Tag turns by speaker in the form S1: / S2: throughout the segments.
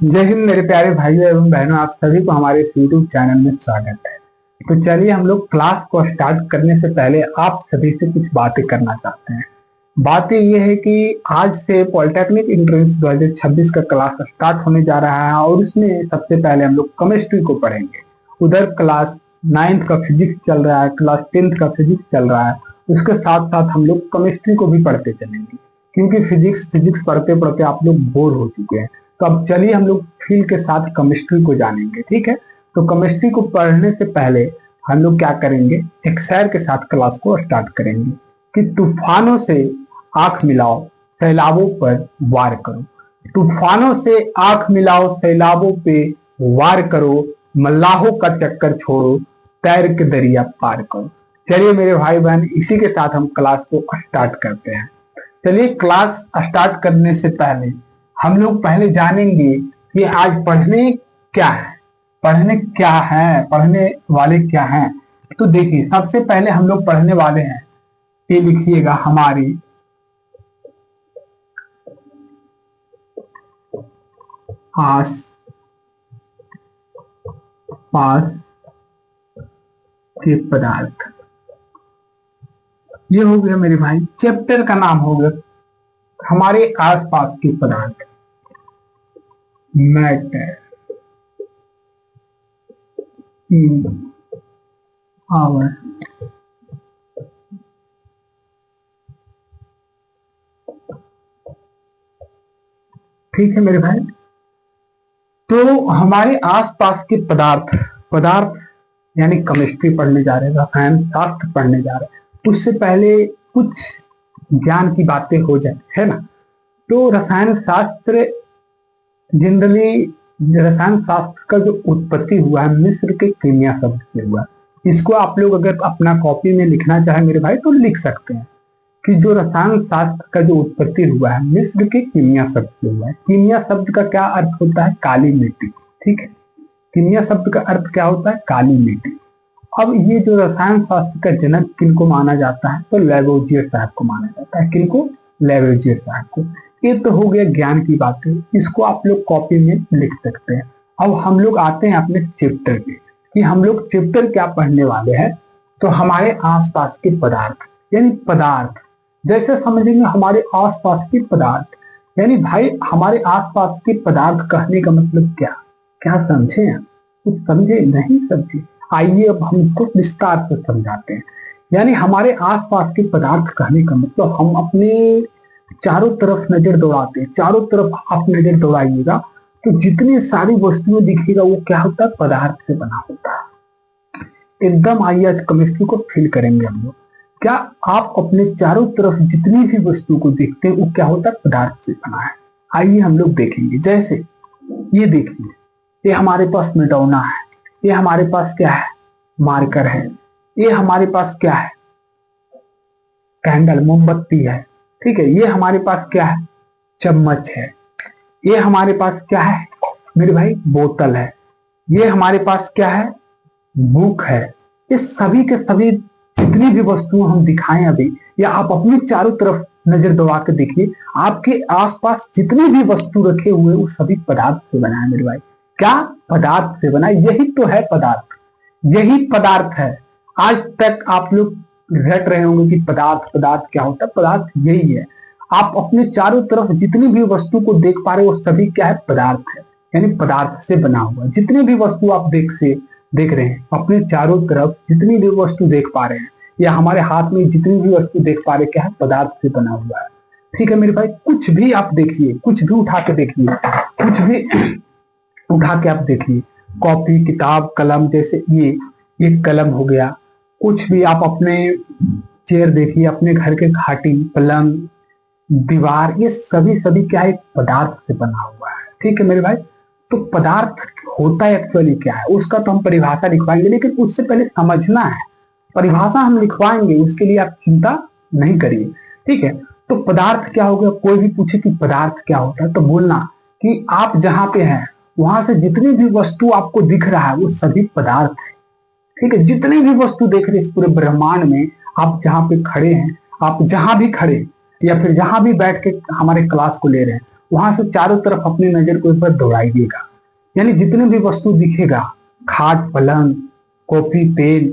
S1: जय हिंद मेरे प्यारे भाइयों एवं बहनों, आप सभी को हमारे इस यूट्यूब चैनल में स्वागत है। तो चलिए हम लोग क्लास को स्टार्ट करने से पहले आप सभी से कुछ बातें करना चाहते हैं। बातें ये है कि आज से पॉलिटेक्निक एंट्रेंस 2026 का क्लास स्टार्ट होने जा रहा है और उसमें सबसे पहले हम लोग केमिस्ट्री को पढ़ेंगे। उधर क्लास 9th का फिजिक्स चल रहा है, क्लास 10th का फिजिक्स चल रहा है, उसके साथ साथ हम लोग केमिस्ट्री को भी पढ़ते चलेंगे क्योंकि फिजिक्स पढ़ते पढ़ते आप लोग बोर हो चुके हैं। तो अब चलिए हम लोग फील के साथ केमिस्ट्री को जानेंगे, ठीक है। तो केमिस्ट्री को पढ़ने से पहले हम लोग क्या करेंगे, एक शेर के साथ क्लास को स्टार्ट करेंगे कि तूफानों से आंख मिलाओ, सैलाबों पर वार करो। तूफानों से आंख मिलाओ, सैलाबों पे वार करो, मल्लाहों का चक्कर छोड़ो, तैर के दरिया पार करो। चलिए मेरे भाई बहन, इसी के साथ हम क्लास को स्टार्ट करते हैं। चलिए क्लास स्टार्ट करने से पहले हम लोग पहले जानेंगे कि आज पढ़ने क्या है, पढ़ने वाले क्या हैं। तो देखिए सबसे पहले हम लोग पढ़ने वाले हैं, ये लिखिएगा, हमारे आस पास के पदार्थ। ये हो गया मेरे भाई, चैप्टर का नाम हो गया हमारे आसपास के पदार्थ, मैटर इन आवर ठीक है मेरे भाई। तो हमारे आसपास के पदार्थ यानी केमिस्ट्री पढ़ने जा रहे हैं, रसायन शास्त्र पढ़ने जा रहे हैं। तो उससे पहले कुछ ज्ञान की बातें हो जाए, है ना। तो रसायन शास्त्र का जो उत्पत्ति हुआ है मिस्र के कीमिया शब्द से हुआ। इसको आप लोग अगर अपना कॉपी में लिखना चाहे मेरे भाई तो लिख सकते हैं कि जो रसायन शास्त्र का जो उत्पत्ति हुआ है मिस्र के कीमिया शब्द से हुआ है। कीमिया शब्द का क्या अर्थ होता है, काली मिट्टी, ठीक है। कीमिया शब्द का अर्थ क्या होता है, काली मिट्टी। अब ये जो रसायन शास्त्र का जनक किनको माना जाता है, तो लैवोजियर साहब को माना जाता है। किनको, लैवोजियर साहब को। ये तो हो गया ज्ञान की बातें, इसको आप लोग कॉपी में लिख सकते हैं। अब हम लोग आते हैं अपने चैप्टर पे कि हम लोग चैप्टर क्या पढ़ने वाले हैं। तो हमारे आसपास के पदार्थ यानी पदार्थ, जैसे समझेंगे हमारे आसपास के पदार्थ यानी भाई हमारे आसपास के पदार्थ कहने का मतलब क्या क्या समझे आप, कुछ समझे नहीं समझे, आइए अब हम इसको विस्तार से समझाते हैं। यानी हमारे आसपास के पदार्थ कहने का मतलब हम अपने चारों तरफ नजर दौड़ाते हैं, चारों तरफ आप नजर दौड़ाइएगा तो जितनी सारी वस्तुएं दिखेगा वो क्या होता है, पदार्थ से बना होता है। एकदम आइए आज केमिस्ट्री को फील करेंगे हम लोग। क्या आप अपने चारों तरफ जितनी भी वस्तु को देखते हैं वो क्या होता है, पदार्थ से बना है। आइए हम लोग देखेंगे। जैसे ये देखिए, ये हमारे पास मिडौना है, ये हमारे पास क्या है, मार्कर है, ये हमारे पास क्या है, कैंडल मोमबत्ती है, ठीक है। ये हमारे पास क्या है, चम्मच है। ये हमारे पास क्या है मेरे भाई, बोतल है। ये हमारे पास क्या है, बुक है। इस सभी के सभी जितनी भी वस्तुएं हम दिखाएं अभी, या आप अपनी चारों तरफ नजर दौड़ा के देखिए, आपके आसपास जितनी भी वस्तु रखे हुए वो सभी पदार्थ से बना है मेरे भाई। क्या, पदार्थ से बना, यही तो है पदार्थ, यही पदार्थ है। आज तक आप लोग रट रहे होंगे कि पदार्थ पदार्थ क्या होता है, पदार्थ यही है। आप अपने चारों तरफ जितनी भी वस्तु को देख पा रहे हो वो सभी क्या है, पदार्थ है, यानी पदार्थ से बना हुआ। जितनी भी वस्तु आप देख रहे हैं, अपने चारों तरफ जितनी भी वस्तु देख पा रहे हैं या हमारे हाथ में जितनी भी वस्तु देख पा रहे हैं, क्या है, पदार्थ से बना हुआ है, ठीक है मेरे भाई। कुछ भी आप देखिए, कुछ भी उठा के देखिए, कुछ भी उठा के आप देखिए, कॉपी किताब कलम, जैसे ये कलम हो गया। कुछ भी आप अपने चेयर देखिए, अपने घर के खाटी पलंग दीवार, ये सभी क्या है, पदार्थ से बना हुआ है, ठीक है मेरे भाई। तो पदार्थ होता है एक्चुअली क्या है उसका तो हम परिभाषा लिखवाएंगे, लेकिन उससे पहले समझना है। परिभाषा हम लिखवाएंगे, उसके लिए आप चिंता नहीं करिए, ठीक है। तो पदार्थ क्या हो गया, कोई भी पूछे कि पदार्थ क्या होता है तो बोलना कि आप जहां पे हैं वहां से जितनी भी वस्तु आपको दिख रहा है वो सभी पदार्थ है, ठीक है। जितनी भी वस्तु देख रहे हैं इस पूरे ब्रह्मांड में, आप जहां पे खड़े हैं, आप जहां भी खड़े या फिर जहां भी बैठ के हमारे क्लास को ले रहे हैं, वहां से चारों तरफ अपनी नजर को ऊपर दौड़ाइएगा, यानी जितने भी वस्तु दिखेगा, खाट पलंग, कॉपी पेन,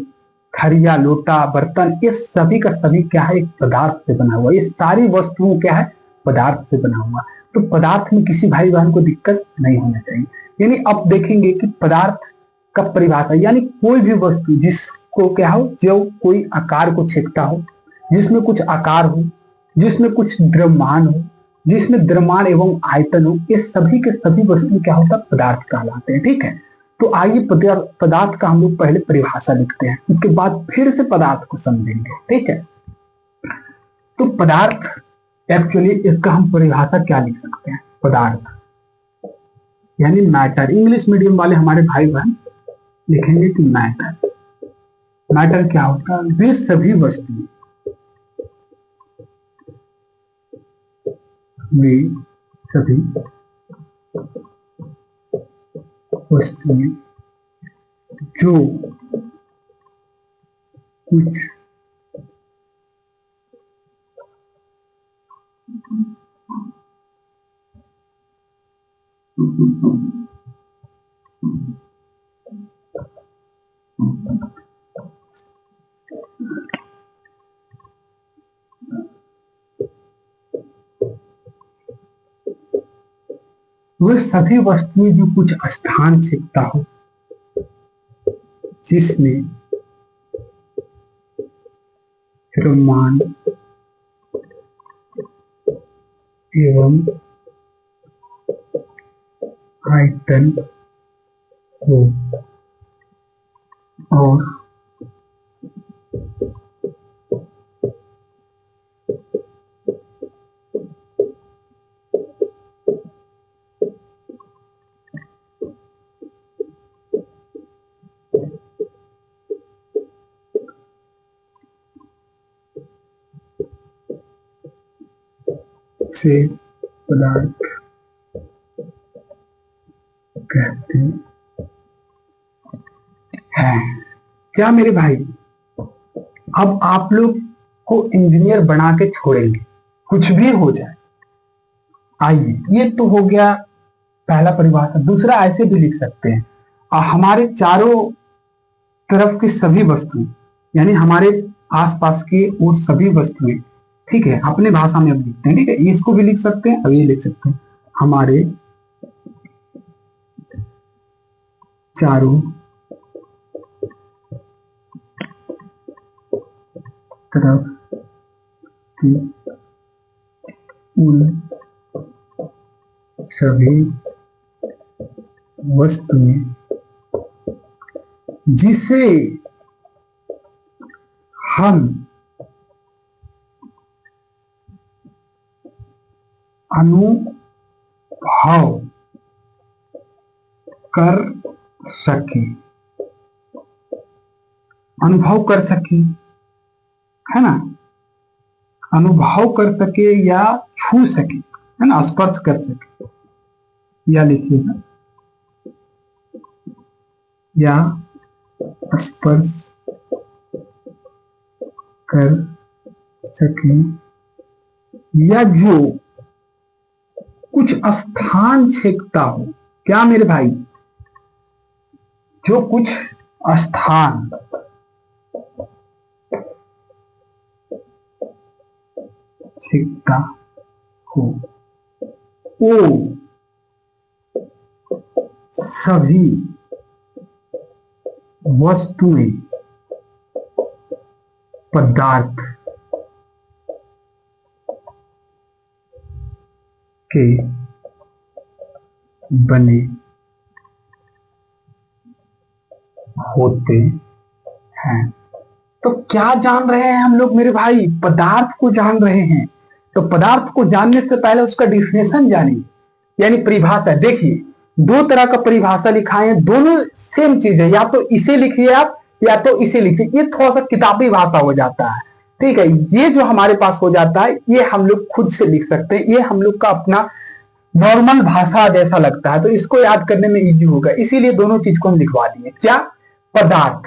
S1: थरिया लोटा बर्तन, ये सभी का सभी क्या है, एक पदार्थ से बना हुआ। ये सारी वस्तुओं क्या है, पदार्थ से बना हुआ। तो पदार्थ में किसी भाई बहन को दिक्कत नहीं होना चाहिए। यानी अब देखेंगे कि पदार्थ का परिभाषा, यानी कोई भी वस्तु जिसको क्या हो, जो कोई आकार को छेदता हो, जिसमें कुछ आकार हो, जिसमें कुछ द्रव्यमान हो, जिसमें द्रव्यमान एवं आयतन हो, ये सभी के सभी वस्तु क्या होता है, पदार्थ कहलाते हैं। ठीक है, तो आइए पदार्थ का हम लोग पहले परिभाषा लिखते हैं, उसके बाद फिर से पदार्थ को समझेंगे। ठीक है, तो पदार्थ एक्चुअली इसका हम परिभाषा क्या लिख सकते हैं, पदार्थ यानी मैटर। इंग्लिश मीडियम वाले हमारे भाई बहन लिखेंगे कि मैटर। मैटर क्या होता है, वे सभी वस्तुएं, वे सभी वस्तुएं जो कुछ वे सभी वस्तुएं जो कुछ स्थान छेदता हो, जिसमें द्रव्यमान एवं आयतन हो और से पदार्थ कहते हैं। क्या मेरे भाई, अब आप लोग को इंजीनियर बना के छोड़ेंगे, कुछ भी हो जाए। आइए, ये तो हो गया पहला परिभाषा। दूसरा ऐसे भी लिख सकते हैं, हमारे चारों तरफ की सभी वस्तुएं, यानी हमारे आसपास की वो सभी वस्तुएं। ठीक है, अपने भाषा में अब लिखते हैं। ठीक है, इसको भी लिख सकते हैं, अब ये लिख सकते हैं, हमारे चारों तरफ की उन सभी वस्तुएं जिसे हम अनुभव कर सके, अनुभव कर सके, है ना, अनुभव कर सके या छू सके, है ना, स्पर्श कर सके, या लिखिएगा, या स्पर्श कर सके, या जो कुछ स्थान छेदता हो। क्या मेरे भाई, जो कुछ स्थान छेदता हो, वो सभी वस्तुएं पदार्थ के बने होते हैं। तो क्या जान रहे हैं हम लोग मेरे भाई, पदार्थ को जान रहे हैं। तो पदार्थ को जानने से पहले उसका डिफिनेशन जानिए, यानी परिभाषा। देखिए, दो तरह का परिभाषा लिखा है, दोनों सेम चीज है, या तो इसे लिखिए आप या तो इसे लिखिए। ये थोड़ा सा किताबी भाषा हो जाता है। ठीक है, ये जो हमारे पास हो जाता है, ये हम लोग खुद से लिख सकते हैं, ये हम लोग का अपना नॉर्मल भाषा जैसा लगता है, तो इसको याद करने में इजी होगा, इसीलिए दोनों चीज को हम लिखवा दिए। क्या, पदार्थ।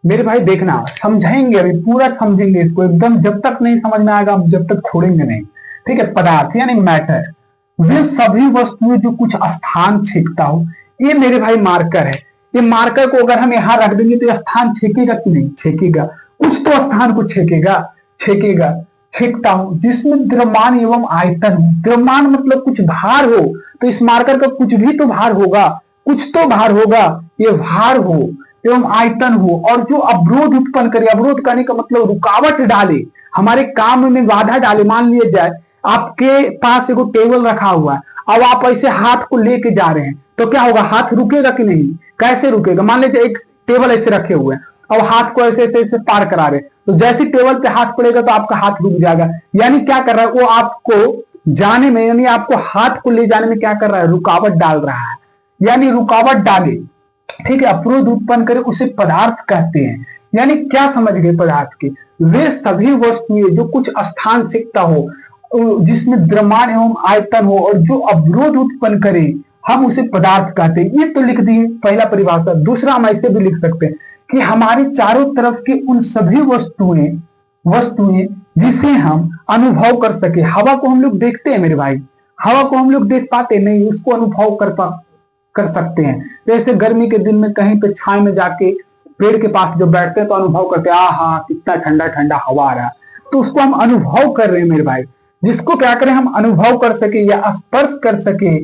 S1: मेरे भाई देखना, समझेंगे अभी पूरा समझेंगे इसको एकदम, जब तक नहीं समझ में आएगा जब तक छोड़ेंगे नहीं। ठीक है, पदार्थ यानी मैटर, वे सभी वस्तुएं जो कुछ स्थान छेकता हो। ये मेरे भाई मार्कर है। ये मार्कर को अगर हम यहां रख देंगे तो ये स्थान छेकेगा कि नहीं? छेकेगा। कुछ तो स्थान को छेकेगा, छेकेगा, छेकता हो, जिसमें द्रव्यमान एवं आयतन हो। द्रव्यमान मतलब कुछ भार हो, तो इस मार्कर का कुछ भी तो भार होगा, कुछ तो भार होगा। ये भार हो एवं आयतन हो और जो अवरोध उत्पन्न करे, अवरोध करने का मतलब रुकावट डाले, हमारे काम में बाधा डाले। मान लिया जाए आपके पास एगो टेबल रखा हुआ है, अब आप ऐसे हाथ को लेके जा रहे हैं तो क्या होगा? हाथ रुकेगा कि नहीं? कैसे रुकेगा? मान लीजिए एक टेबल ऐसे रखे हुए हैं, अब हाथ को ऐसे ऐसे ऐसे पार करा रहे, तो जैसे टेबल पे हाथ पड़ेगा तो आपका हाथ रुक जाएगा। यानी क्या कर रहा है वो? आपको जाने में, यानी आपको हाथ को ले जाने में क्या कर रहा है? रुकावट डाल रहा है। यानी रुकावट डाले, ठीक है, अवरोध उत्पन्न करे, उसे पदार्थ कहते हैं। यानी क्या समझ गए पदार्थ के? वे सभी वस्तुएं जो कुछ स्थान छेकता हो, जिसमें द्रव्यमान एवं आयतन हो और जो अवरोध उत्पन्न करे, हम उसे पदार्थ कहते हैं। ये तो लिख दिए पहला परिभाषा। दूसरा हम ऐसे भी लिख सकते हैं कि हमारे चारों तरफ के उन सभी वस्तुएं वस्तुएं जिसे हम अनुभव कर सके। हवा को हम लोग देखते हैं मेरे भाई, हवा को हम लोग देख पाते नहीं, उसको अनुभव कर सकते हैं। जैसे गर्मी के दिन में कहीं पे छाए में जाके पेड़ के पास जो बैठते हैं तो अनुभव करते हैं, हाँ कितना ठंडा ठंडा हवा आ रहा है, तो उसको हम अनुभव कर रहे हैं मेरे भाई। जिसको क्या करें? हम अनुभव कर सके या स्पर्श कर सके,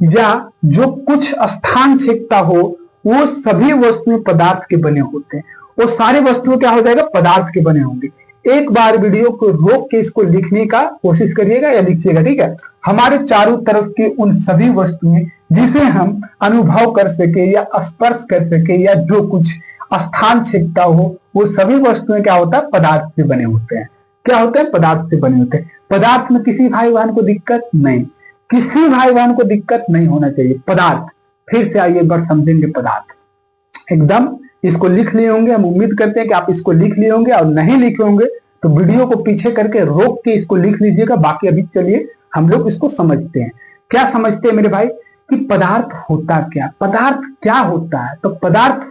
S1: या जो कुछ स्थान छेकता हो, वो सभी वस्तुएं पदार्थ के बने होते हैं। वो सारी वस्तुएं क्या हो जाएगा? पदार्थ के बने होंगे। एक बार वीडियो को रोक के इसको लिखने का कोशिश करिएगा या लिखिएगा, ठीक है। हमारे चारों तरफ के उन सभी वस्तुएं जिसे हम अनुभव कर सके या स्पर्श कर सके या जो कुछ स्थान छेकता हो, वो सभी वस्तुएं क्या होता है? पदार्थ से बने होते हैं। क्या होते हैं? पदार्थ से बने होते हैं। पदार्थ में किसी भाई बहन को दिक्कत नहीं, किसी भाई बहन को दिक्कत नहीं होना चाहिए। पदार्थ, फिर से आइए एक बार समझेंगे पदार्थ। एकदम इसको लिख लिए होंगे, हम उम्मीद करते हैं कि आप इसको लिख लिए होंगे, और नहीं लिखे होंगे तो वीडियो को पीछे करके रोक के इसको लिख लीजिएगा। बाकी अभी चलिए हम लोग इसको समझते हैं। क्या समझते हैं मेरे भाई कि पदार्थ होता क्या? पदार्थ क्या होता है? तो पदार्थ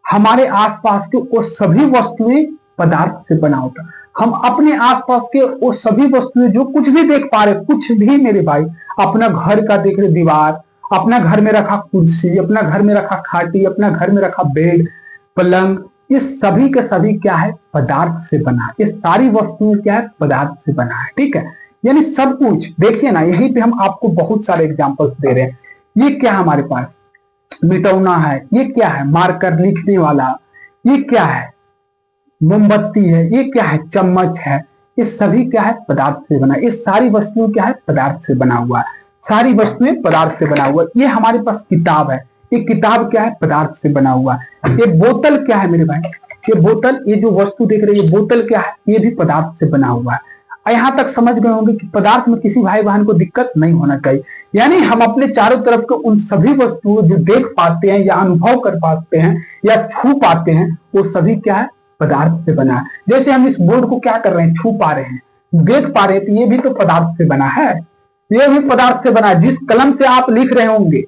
S1: हमारे आसपास के वो सभी वस्तुएं पदार्थ से बना होता है। हम अपने आसपास के वो सभी वस्तुएं जो कुछ भी देख पा रहे, कुछ भी मेरे भाई, अपना घर का देख रहे दीवार, अपना घर में रखा कुर्सी, अपना घर में रखा खाटी, अपना घर में रखा बेड, पलंग, ये सभी के सभी क्या है? पदार्थ से बना है। ये सारी वस्तुएं क्या है? पदार्थ से बना है, ठीक है। यानी सब कुछ देखिए ना, यहीं पे हम आपको बहुत सारे एग्जांपल्स दे रहे हैं। ये क्या है हमारे पास? मिटौना है। ये क्या है? मार्कर लिखने वाला। ये क्या है? मोमबत्ती है। ये क्या है? चम्मच है। ये सभी क्या है? पदार्थ से बना। ये सारी वस्तुएं क्या है? पदार्थ से बना हुआ है। सारी वस्तुएं पदार्थ से बना हुआ है। ये हमारे पास किताब है। ये किताब क्या है? पदार्थ से बना हुआ है। ये बोतल क्या है मेरे भाई? ये बोतल, ये जो वस्तु देख रहे हैं, ये बोतल क्या है? ये भी पदार्थ से बना हुआ है। यहां तक समझ गए होंगे कि पदार्थ में किसी भाई बहन को दिक्कत नहीं होना चाहिए। यानी हम अपने चारों तरफ के उन सभी वस्तुओं जो देख पाते हैं या अनुभव कर पाते हैं या छू पाते हैं, वो सभी क्या है? पदार्थ से बना है। जैसे हम इस बोर्ड को क्या कर रहे हैं? छू पा रहे हैं, देख पा रहे हैं, तो ये भी तो पदार्थ से बना है। ये भी पदार्थ से बना है। जिस कलम से आप लिख रहे होंगे,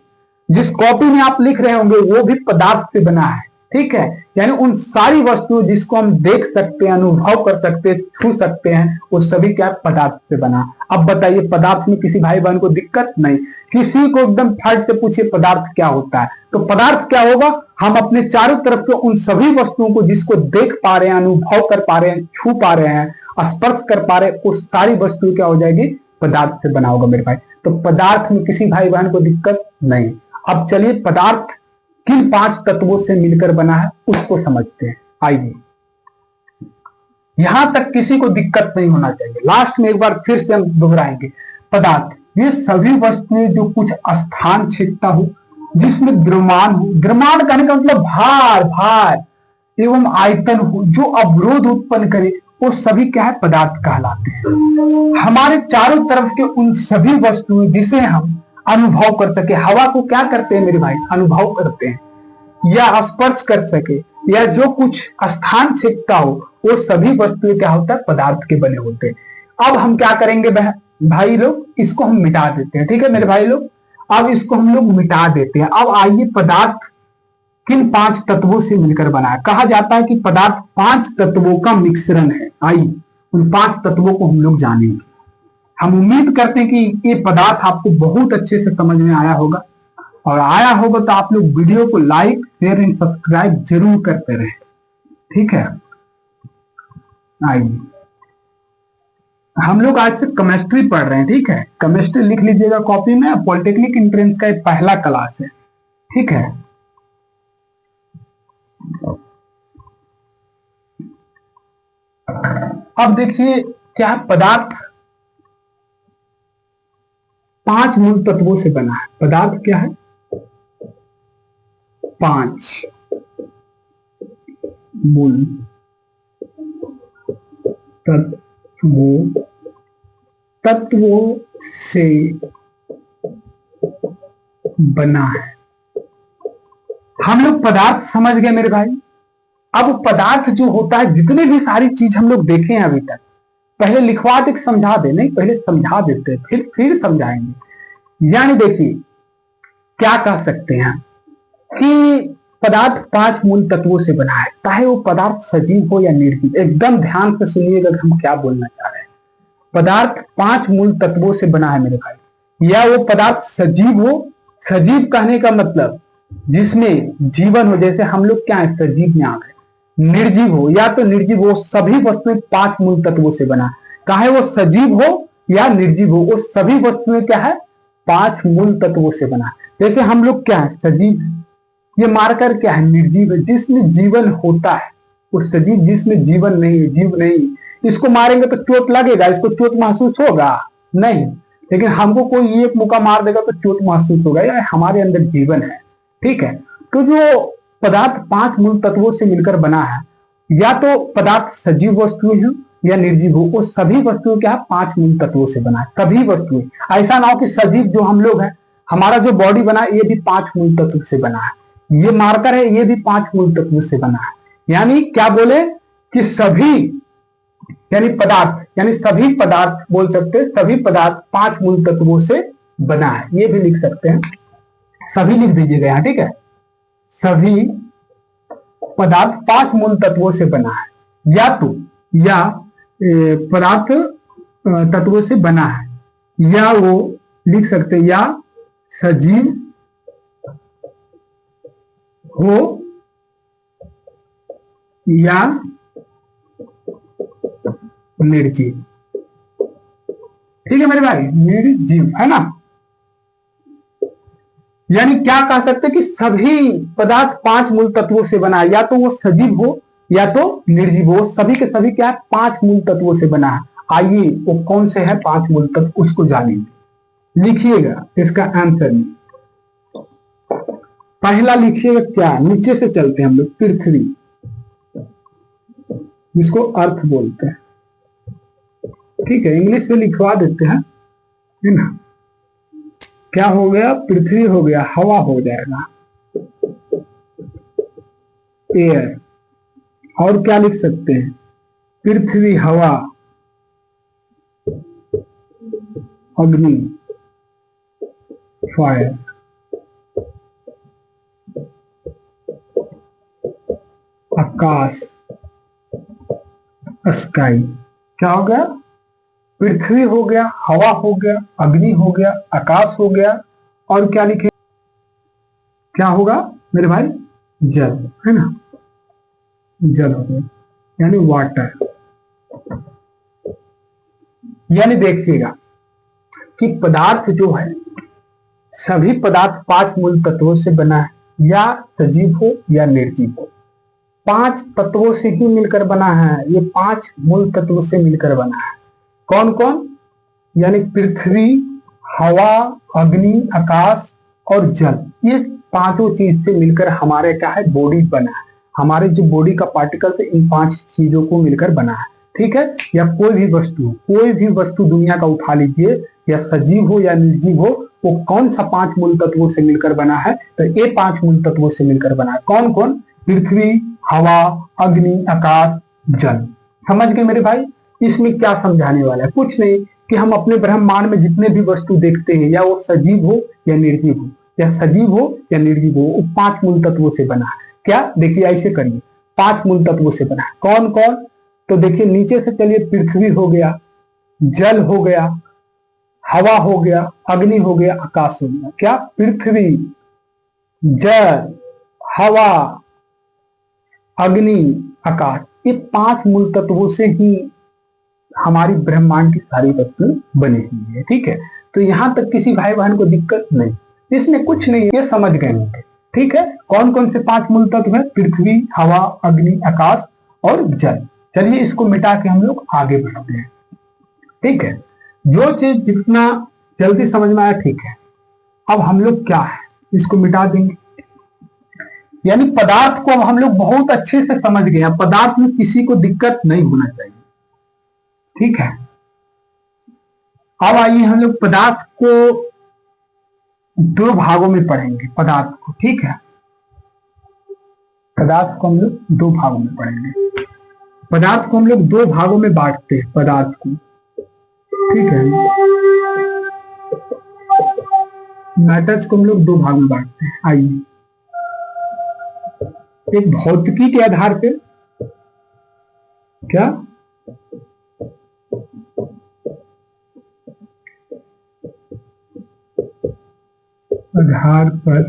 S1: जिस कॉपी में आप लिख रहे होंगे, वो भी पदार्थ से बना है, ठीक है। यानी उन सारी वस्तुएं जिसको हम देख सकते हैं, अनुभव कर सकते हैं, छू सकते हैं, वो सभी क्या? पदार्थ से बना। अब बताइए, पदार्थ में किसी भाई बहन को दिक्कत नहीं। किसी को एकदम फट से पूछिए पदार्थ क्या होता है, तो पदार्थ क्या होगा? हम अपने चारों तरफ के उन सभी वस्तुओं को जिसको देख पा रहे हैं, अनुभव कर पा रहे हैं, छू पा रहे हैं, स्पर्श कर पा रहे हैं, वो सारी वस्तुएं क्या हो जाएगी? पदार्थ से बना होगा मेरे भाई। तो पदार्थ में किसी भाई बहन को दिक्कत नहीं। अब चलिए पदार्थ किन 5 तत्वों से मिलकर बना है उसको समझते हैं। आइए, यहां तक किसी को दिक्कत नहीं होना चाहिए। लास्ट में एक बार फिर से हम दोहराएंगे। पदार्थ, ये सभी वस्तुएं जो कुछ स्थान छेकता हो, जिसमें द्रव्यमान हो, द्रव्यमान कहने का मतलब भार एवं आयतन हो, जो अवरोध उत्पन्न करे, वो सभी क्या है? पदार्थ कहलाते हैं। हमारे चारों तरफ के उन सभी वस्तुएं जिसे हम अनुभव कर सके। हवा को क्या करते हैं मेरे भाई? अनुभव करते हैं, या स्पर्श कर सके, या जो कुछ स्थान छेकता हो, वो सभी वस्तुएं क्या होता है? पदार्थ के बने होते हैं। अब हम क्या करेंगे भाई लोग? इसको हम मिटा देते हैं, ठीक है मेरे भाई लोग। अब इसको हम लोग मिटा देते हैं। अब आइए, पदार्थ किन 5 तत्वों से मिलकर बना है? कहा जाता है कि पदार्थ 5 तत्वों का मिश्रण है। आइए उन 5 तत्वों को हम लोग जानेंगे। हम उम्मीद करते हैं कि ये पदार्थ आपको बहुत अच्छे से समझ में आया होगा, और आया होगा तो आप लोग वीडियो को लाइक शेयर एंड सब्सक्राइब जरूर करते रहे। ठीक है, आइए हम लोग आज से केमिस्ट्री पढ़ रहे हैं। ठीक है, केमिस्ट्री लिख लीजिएगा कॉपी में, पॉलिटेक्निक एंट्रेंस का एक पहला क्लास है। ठीक है, अब देखिए क्या पदार्थ 5 मूल तत्वों से बना है। पदार्थ क्या है? 5 मूल तत्वों से बना है। हम लोग पदार्थ समझ गए मेरे भाई। अब पदार्थ जो होता है, जितने भी सारी चीज हम लोग देखे हैं अभी तक, पहले लिखवा दे समझा दे, नहीं पहले समझा देते फिर समझाएंगे। यानी देखिए क्या कह सकते हैं कि पदार्थ 5 मूल तत्वों से बना है, चाहे वो पदार्थ सजीव हो या निर्जीव। एकदम ध्यान से सुनिएगा कि हम क्या बोलना चाह रहे हैं। पदार्थ 5 मूल तत्वों से बना है मेरे भाई। या वो पदार्थ सजीव हो, सजीव कहने का मतलब जिसमें जीवन हो, जैसे हम लोग क्या है सजीव में आ गए। निर्जीव हो या तो निर्जीव हो, सभी वस्तुएं 5 मूल तत्वों से बना है। चाहे वो सजीव हो या निर्जीव हो, वो सभी वस्तुएं क्या है 5 मूल तत्वों से बना है। जैसे हम लोग क्या है सजीव है, ये मार्कर क्या है निर्जीव है, जिसमें जीवन होता है वो सजीव, जिसमें जीवन नहीं है जीव नहीं। इसको मारेंगे तो चोट लगेगा, इसको चोट महसूस होगा नहीं, लेकिन हमको कोई एक मुक्का मार देगा तो चोट महसूस होगा, या हमारे अंदर जीवन है। ठीक है, तो जो पदार्थ 5 मूल तत्वों से मिलकर बना है, या तो पदार्थ सजीव वस्तुएं हो या निर्जीव हो, वो सभी वस्तुएं क्या 5 मूल तत्वों से बना है। सभी वस्तुएं, ऐसा ना हो कि सजीव जो हम लोग हैं, हमारा जो बॉडी बना है ये भी 5 मूल तत्व से बना है, ये मार्कर है ये भी 5 मूल तत्व से बना है। यानी क्या बोले कि सभी, यानी पदार्थ, यानी सभी पदार्थ बोल सकते हैं, सभी पदार्थ 5 मूल तत्वों से बना है। ये भी लिख सकते हैं, सभी लिख दीजिएगा यहाँ। ठीक है, सभी पदार्थ 5 मूल तत्वों से बना है, या तो या पदार्थ तत्वों से बना है, या वो लिख सकते हैं या सजीव हो या निर्जीव। ठीक है मेरे भाई, निर्जीव है ना। यानी क्या कह सकते हैं कि सभी पदार्थ 5 मूल तत्वों से बना है, या तो वो सजीव हो या तो निर्जीव हो, सभी के सभी क्या है 5 मूल तत्वों से बना है। आइए वो कौन से है 5 मूल तत्व उसको जानेंगे। लिखिएगा इसका आंसर में, पहला लिखिएगा क्या, नीचे से चलते हैं हम लोग, पृथ्वी, जिसको अर्थ बोलते हैं। ठीक है, इंग्लिश में लिखवा देते हैं, है ना। क्या हो गया, पृथ्वी हो गया, हवा हो जाएगा एयर। और क्या लिख सकते हैं, पृथ्वी, हवा, अग्नि, फायर, आकाश, स्काई। क्या हो गया, पृथ्वी हो गया, हवा हो गया, अग्नि हो गया, आकाश हो गया, और क्या लिखे, क्या होगा मेरे भाई, जल, है ना, जल हो गया, यानी वाटर। यानी देखिएगा कि पदार्थ जो है, सभी पदार्थ 5 मूल तत्वों से बना है, या सजीव हो या निर्जीव हो, 5 तत्वों से ही मिलकर बना है। ये 5 मूल तत्वों से मिलकर बना है। कौन कौन, यानी पृथ्वी, हवा, अग्नि, आकाश और जल, ये पांचों चीज से मिलकर हमारे क्या है बॉडी बना है। हमारे जो बॉडी का पार्टिकल है इन 5 चीजों को मिलकर बना है। ठीक है, या कोई भी वस्तु दुनिया का उठा लीजिए, या सजीव हो या निर्जीव हो, वो कौन सा 5 मूल तत्वों से मिलकर बना है, तो ये 5 मूल तत्वों से मिलकर बना है। कौन कौन, पृथ्वी, हवा, अग्नि, आकाश, जल। समझ गए मेरे भाई। इसमें क्या समझाने वाला है, कुछ नहीं, कि हम अपने ब्रह्मांड में जितने भी वस्तु देखते हैं, या वो सजीव हो या निर्जीव हो, या सजीव हो या निर्जीव हो, वो 5 मूल तत्वों से बना है। क्या, देखिए ऐसे करिए, 5 मूल तत्वों से बना है। कौन कौन, तो देखिए नीचे से चलिए, पृथ्वी हो गया, जल हो गया, हवा हो गया, अग्नि हो गया, आकाश हो गया। क्या? पृथ्वी, जल, हवा, अग्नि, आकाश, ये 5 मूल तत्वों से ही हमारी ब्रह्मांड की सारी वस्तु बनी हुई है। ठीक है, तो यहां तक किसी भाई बहन को दिक्कत नहीं, इसमें कुछ नहीं, ये समझ गए होंगे। ठीक है, कौन कौन से 5 मूल तत्व है? पृथ्वी, हवा, अग्नि, आकाश और जल। चलिए इसको मिटा के हम लोग आगे बढ़ते हैं। ठीक है, जो चीज जितना जल्दी समझ में आया, ठीक है। अब हम लोग क्या है, इसको मिटा देंगे। यानी पदार्थ को अब हम लोग बहुत अच्छे से समझ गए हैं, पदार्थ में किसी को दिक्कत नहीं होना चाहिए। ठीक है, अब आइए हम लोग पदार्थ को 2 भागों में पढ़ेंगे। पदार्थ को, ठीक है, पदार्थ को हम लोग 2 भागों में पढ़ेंगे। पदार्थ को हम लोग 2 भागों में बांटते हैं, पदार्थ को। ठीक है, मैटर्स को हम लोग 2 भाग में बांटते हैं। आइए, एक भौतिकी के आधार पे, क्या? आधार पर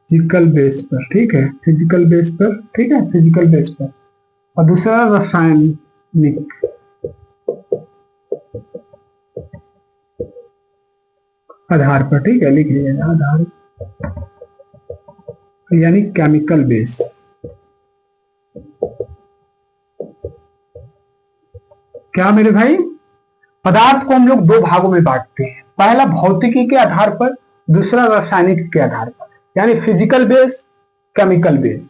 S1: फिजिकल बेस पर, ठीक है, फिजिकल बेस पर, ठीक है, फिजिकल बेस पर। और दूसरा रासायनिक आधार पर। ठीक है, लिख लीजिएगा, आधार यानी केमिकल बेस। क्या मेरे भाई? पदार्थ को हम लोग 2 भागों में बांटते हैं, पहला भौतिकी के आधार पर, दूसरा रासायनिक के आधार पर, यानी फिजिकल बेस, केमिकल बेस।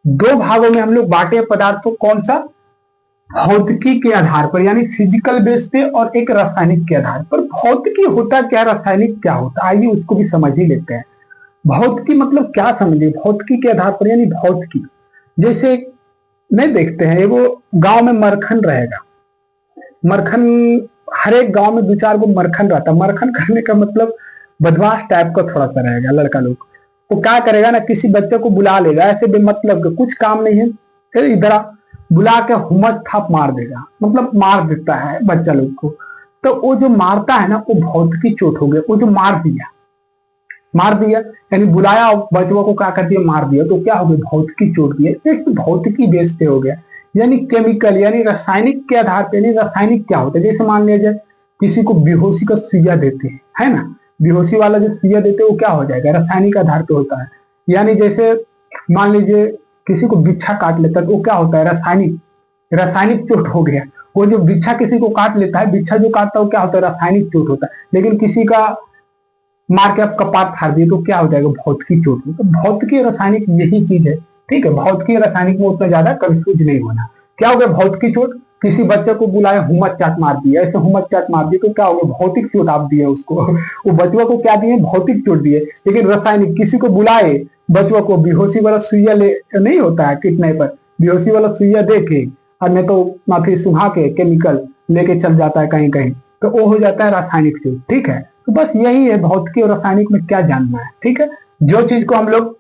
S1: 2 भागों में हम लोग बांटे पदार्थ को, कौन सा? भौतिकी के आधार पर, यानी फिजिकल बेस पे, और एक रासायनिक के आधार पर। भौतिकी होता क्या, रासायनिक क्या होता, आइए उसको भी समझ ही लेते हैं। भौतिकी मतलब क्या समझिए, भौतिकी के आधार पर यानी भौतिकी, जैसे नहीं देखते हैं, वो गांव में मरखन रहेगा, मरखन हर एक गांव में 2-4 गो मरखन रहता। मरखन करने का मतलब बदमाश टाइप का थोड़ा सा रहेगा लड़का लोग। तो क्या करेगा ना, किसी बच्चे को बुला लेगा ऐसे बेमतलब के, कुछ काम नहीं है, इधर आ, बुला के हुमत थाप मार देगा, मतलब मार देता है बच्चा लोग को। तो वो जो मारता है ना, वो भौतिकी चोट हो गया। वो जो मार दिया यानी बुलाया, बचवा को क्या कर दिया, मार दिया, तो क्या हो गया, भौतिकी चोट दिया। एक भौतिकी बेस पे हो गया। यानी केमिकल यानी रासायनिक के आधार पे। यानी रासायनिक क्या होता है, जैसे मान लीजिए किसी को बेहोशी का सुइया देते हैं, है ना, बेहोशी वाला जो सुइया देते हैं वो क्या हो जाएगा, रासायनिक आधार पे होता है। यानी जैसे मान लीजिए किसी को बिच्छा काट लेता है, तो वो क्या होता है, रासायनिक चोट हो गया। वो जो बिच्छा किसी को काट लेता है, बिच्छा जो काटता है वो क्या होता है, रासायनिक चोट होता है। लेकिन किसी का मार के आप कपाट फाड़ दिए तो क्या हो जाएगा, भौतिकी चोट। तो भौतिकी रासायनिक यही चीज है। ठीक है, भौतिकी रासायनिक में उतना ज्यादा कंफ्यूज नहीं होना। क्या हो गया, भौतिकी चोट, किसी बच्चे को बुलाया, हुमत चाट मार दिया, ऐसे हुमत चाट मार दी तो क्या हो गया, भौतिक चोट आप दिए उसको। वो बचवा को क्या दिए, भौतिक चोट दिए। लेकिन रासायनिक, किसी को बुलाए, बचवा को बेहोशी वाला सुइया ले, नहीं होता है कितने पर, बेहोशी वाला सुइया दे के, और नहीं तो माफी सुहा के केमिकल लेके चल जाता है कहीं कहीं, तो वो हो जाता है रासायनिक चोट। ठीक है, तो बस यही है, भौतिकी और रासायनिक में क्या जानना है। ठीक है, जो चीज को हम लोग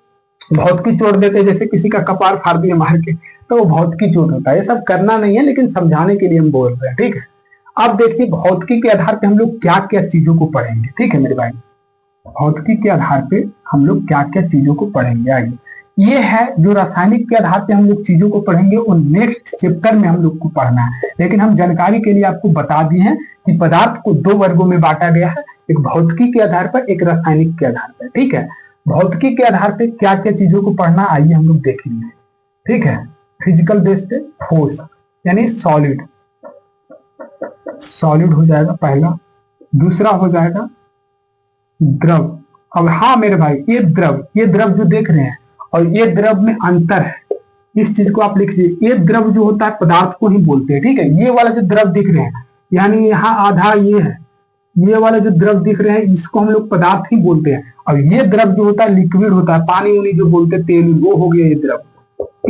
S1: भौतिकी चोट देते हैं, जैसे किसी का कपार फाड़ दिया मार के, तो वो भौतिकी चोट होता है। ये सब करना नहीं है, लेकिन समझाने के लिए हम बोल रहे हैं। ठीक है, अब देखिए भौतिकी के आधार पे हम लोग क्या क्या चीजों को पढ़ेंगे। ठीक है मेरे भाई, भौतिकी के आधार पे हम लोग क्या क्या चीजों को पढ़ेंगे। आइए, ये है जो रासायनिक के आधार पे हम लोग चीजों को पढ़ेंगे, और नेक्स्ट चैप्टर में हम लोग को पढ़ना है। लेकिन हम जानकारी के लिए आपको बता दिए हैं कि पदार्थ को 2 वर्गों में बांटा गया है, एक भौतिकी के आधार पर, एक रासायनिक के आधार पर। ठीक है, भौतिकी के आधार पर क्या क्या चीजों को पढ़ना, आइए हम लोग देखेंगे। ठीक है, फिजिकल बेस पे ठोस यानी सॉलिड हो जाएगा पहला। दूसरा हो जाएगा द्रव। अब हाँ मेरे भाई, ये द्रव जो देख रहे हैं और ये द्रव में अंतर है, इस चीज को आप लिखिए। ये द्रव जो होता है पदार्थ को ही बोलते हैं। ठीक है, ये वाला जो द्रव दिख रहे हैं, यानी यहाँ आधा ये है, ये वाला जो द्रव दिख रहे हैं इसको हम लोग पदार्थ ही बोलते हैं। और ये द्रव जो होता है लिक्विड होता है, पानी उनी जो बोलते हैं, तेल, वो हो गया ये द्रव।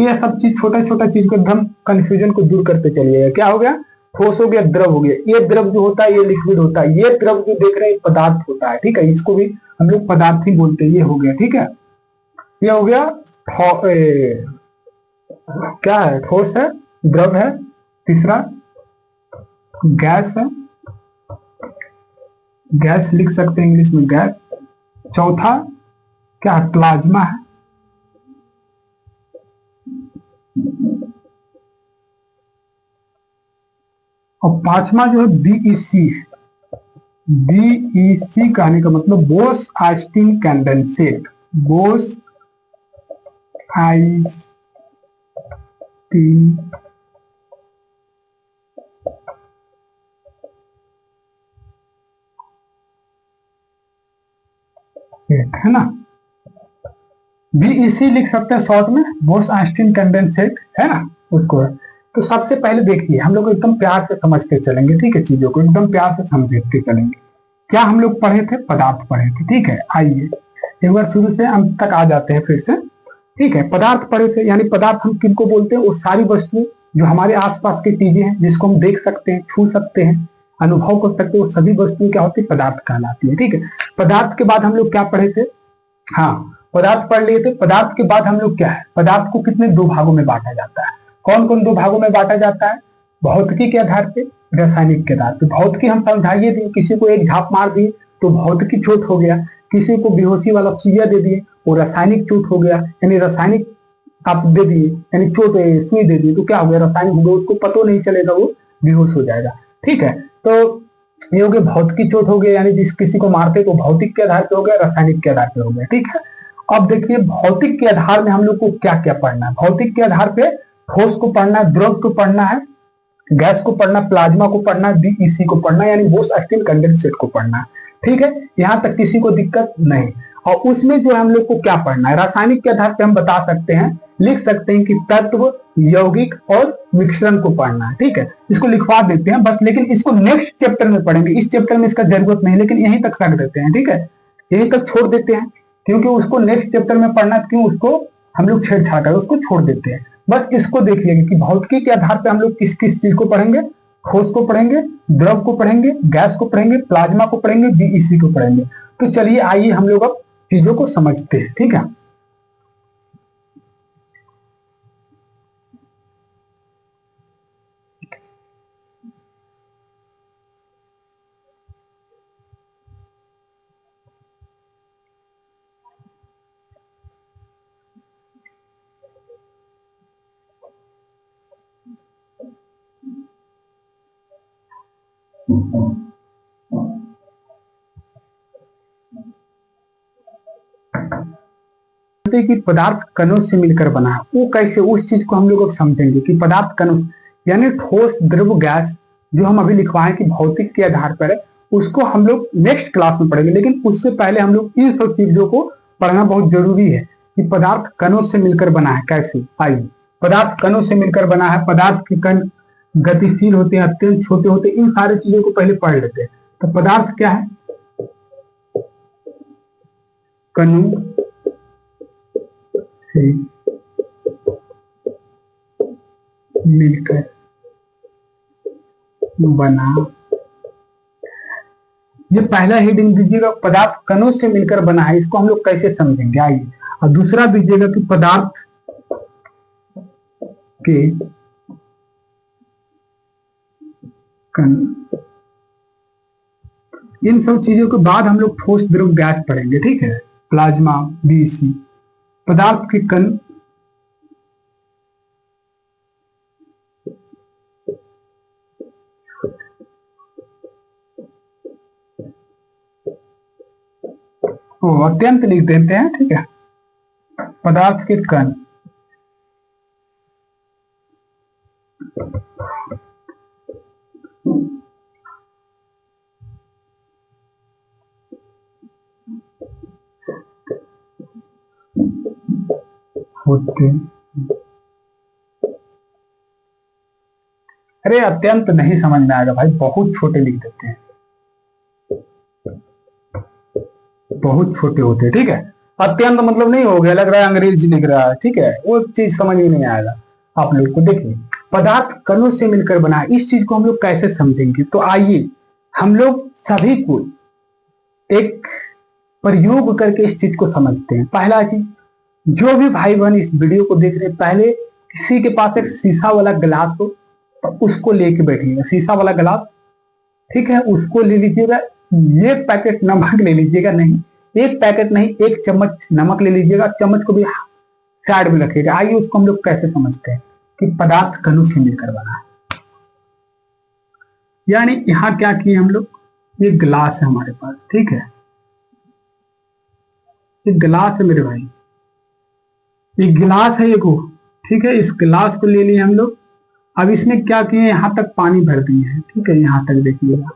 S1: ये सब चीज छोटा छोटा चीज को एकदम कंफ्यूजन को दूर करते चलिएगा। क्या हो गया, ठोस हो गया, द्रव हो गया। ये द्रव जो होता है ये लिक्विड होता है, ये द्रव जो देख रहे हैं पदार्थ होता है। ठीक है, इसको भी हम लोग पदार्थ ही बोलते हैं। ये हो गया, ठीक है, ये हो गया क्या है, ठोस है, द्रव है, तीसरा गैस है, गैस लिख सकते हैं इंग्लिश में गैस, चौथा क्या है, प्लाज्मा है, और पांचवा जो है बीईसी है। बीईसी कहने का मतलब Bose Einstein condensate, Bose Einstein है ना, बीईसी लिख सकते हैं शॉर्ट में, बोस आइंस्टीन कंडेंसेट है ना उसको है। तो सबसे पहले देखिए हम लोग एकदम प्यार से समझते चलेंगे, ठीक है, चीजों को एकदम प्यार से समझते चलेंगे। क्या हम लोग पढ़े थे, पदार्थ पढ़े थे, ठीक है। आइए एक बार शुरू से अंत तक आ जाते हैं फिर से, ठीक है। पदार्थ पढ़े थे, यानी पदार्थ हम किनको बोलते हैं, वो सारी वस्तुएं जो हमारे आसपास की चीजें हैं, जिसको हम देख सकते हैं, छू सकते हैं, अनुभव कर सकते हैं, वो सभी वस्तुएं क्या होती है, पदार्थ कहलाती है, ठीक है। पदार्थ के बाद हम लोग क्या पढ़े थे, हाँ पदार्थ पढ़ लिए थे। पदार्थ के बाद हम लोग क्या है, पदार्थ को कितने दो भागों में बांटा जाता है, कौन कौन दो भागों में बांटा जाता है, भौतिकी के आधार पे, रासायनिक के आधार पे। भौतिकी हम समझाइए दिए, किसी को एक झाप मार दिए तो भौतिकी चोट हो गया, किसी को बेहोशी वाला सुइया दे दिए वो रासायनिक चोट हो गया, यानी रासायनिक आप दे दिए यानी चोट सुई दे दी तो क्या हो गया, रासायनिक हो गया, उसको पता नहीं चलेगा, वो बेहोश हो जाएगा, ठीक है। तो ये हो गया भौतिकी चोट हो गया, यानी जिस किसी को मारते तो भौतिक के आधार पे हो गया, रासायनिक के आधार पे हो गया, ठीक है। अब देखिए भौतिक के आधार में हम लोग को क्या क्या पढ़ना है। भौतिक के आधार पे ठोस को पढ़ना है, द्रव को पढ़ना है, गैस को पढ़ना, प्लाज्मा को पढ़ना, बीईसी को पढ़ना, यानी बोस आइंस्टीन कंडेंसेट को पढ़ना है, ठीक है। यहां तक किसी को दिक्कत नहीं। और उसमें जो हम लोग को क्या पढ़ना है, रासायनिक के आधार पे हम बता सकते हैं, लिख सकते हैं कि तत्व, यौगिक और मिश्रण को पढ़ना है, ठीक है। इसको लिखवा देते हैं बस, लेकिन इसको नेक्स्ट चैप्टर में पढ़ेंगे, इस चैप्टर में इसका जरूरत नहीं, लेकिन यहीं तक रख देते हैं, ठीक है, यहीं तक छोड़ देते हैं, क्योंकि उसको नेक्स्ट चैप्टर में पढ़ना, क्यों उसको हम लोग छेड़छाड़ कर उसको छोड़ देते हैं। बस इसको देखिएगा कि भौतिकी के आधार पर हम लोग किस किस चीज को पढ़ेंगे, ठोस को पढ़ेंगे, द्रव को पढ़ेंगे, गैस को पढ़ेंगे, प्लाज्मा को पढ़ेंगे, बीईसी को पढ़ेंगे। तो चलिए आइए हम लोग अब चीजों को समझते हैं, ठीक है। कि पदार्थ कणों से मिलकर बना है, वो कैसे, उस चीज को हम लोग अब समझेंगे कि पदार्थ कणों यानी ठोस, द्रव, गैस, जो हम अभी लिखवाएं कि भौतिक के आधार पर है, उसको हम लोग नेक्स्ट क्लास में पढ़ेंगे। लेकिन उससे पहले हम लोग इन सब चीजों को पढ़ना बहुत जरूरी है कि पदार्थ कणों से मिलकर बना है कैसे। आइए, पदार्थ कणों से मिलकर बना है, पदार्थ के कण गतिशील होते हैं, अत्यंत छोटे होते हैं, इन सारी चीजों को पहले पढ़ लेते हैं। तो पदार्थ क्या है, कणों से मिलकर बना, ये पहला हेडिंग दीजिएगा, पदार्थ कणों से मिलकर बना है, इसको हम लोग कैसे समझेंगे। आइए, और दूसरा दीजिएगा कि पदार्थ के कण, इन सब चीजों के बाद हम लोग ठोस, द्रव, गैस पढ़ेंगे, ठीक है, प्लाज्मा, बीईसी। पदार्थ के कण अत्यंत लिख देते हैं, ठीक है, पदार्थ के कण होते, अरे अत्यंत नहीं समझ में आएगा भाई, बहुत छोटे लिख देते हैं, बहुत छोटे होते हैं, ठीक है। अत्यंत मतलब नहीं हो गया, लग रहा है अंग्रेजी लिख रहा है, ठीक है, वो चीज समझ में नहीं आएगा आप लोग को। देखिए पदार्थ कणों से मिलकर बना है, इस चीज को हम लोग कैसे समझेंगे। तो आइए हम लोग सभी को एक प्रयोग करके इस चीज को समझते हैं। पहला चीज, जो भी भाई बहन इस वीडियो को देख रहे हैं, पहले किसी के पास एक शीशा वाला गिलास हो तो उसको लेके बैठिएगा, शीशा वाला गिलास, ठीक है, उसको ले लीजिएगा। एक पैकेट नमक ले लीजिएगा, नहीं एक पैकेट नहीं, एक चम्मच नमक ले लीजिएगा, चम्मच को भी साइड में रखिएगा। आइए उसको हम लोग कैसे समझते हैं कि पदार्थ कणों से मिलकर बना है। यानी यहां क्या किए हम लोग, ये गिलास है हमारे पास, ठीक है, ये गिलास है मेरे भाई, ये गिलास है एगो, ठीक है, इस गिलास को ले लिए हम लोग। अब इसमें क्या किए, यहां तक पानी भर दिए हैं, ठीक है, यहां तक देखिएगा,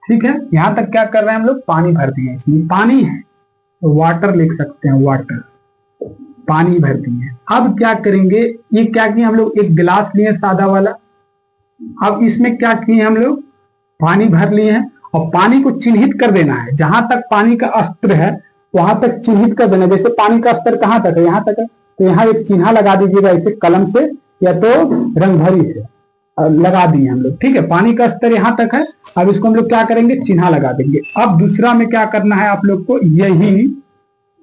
S1: ठीक है, यहां तक क्या कर रहे हैं हम लोग, पानी भर दिए, इसमें पानी है, तो वाटर लिख सकते हैं, वाटर, पानी भर दिए। अब क्या करेंगे, ये क्या किए हम लोग, एक गिलास लिए सादा वाला, अब इसमें क्या किए हम लोग, पानी भर लिए हैं, और पानी को चिन्हित कर देना है, जहां तक पानी का स्तर है वहां तक चिन्हित कर देना। जैसे पानी का स्तर कहां तक है, यहां तक है, तो यहाँ एक चिन्ह लगा दीजिएगा, ऐसे कलम से या तो रंगभरी से लगा दिए हम लोग, ठीक है, पानी का स्तर यहां तक है। अब इसको हम लोग क्या करेंगे, चिन्ह लगा देंगे। अब दूसरा में क्या करना है आप लोग को, यही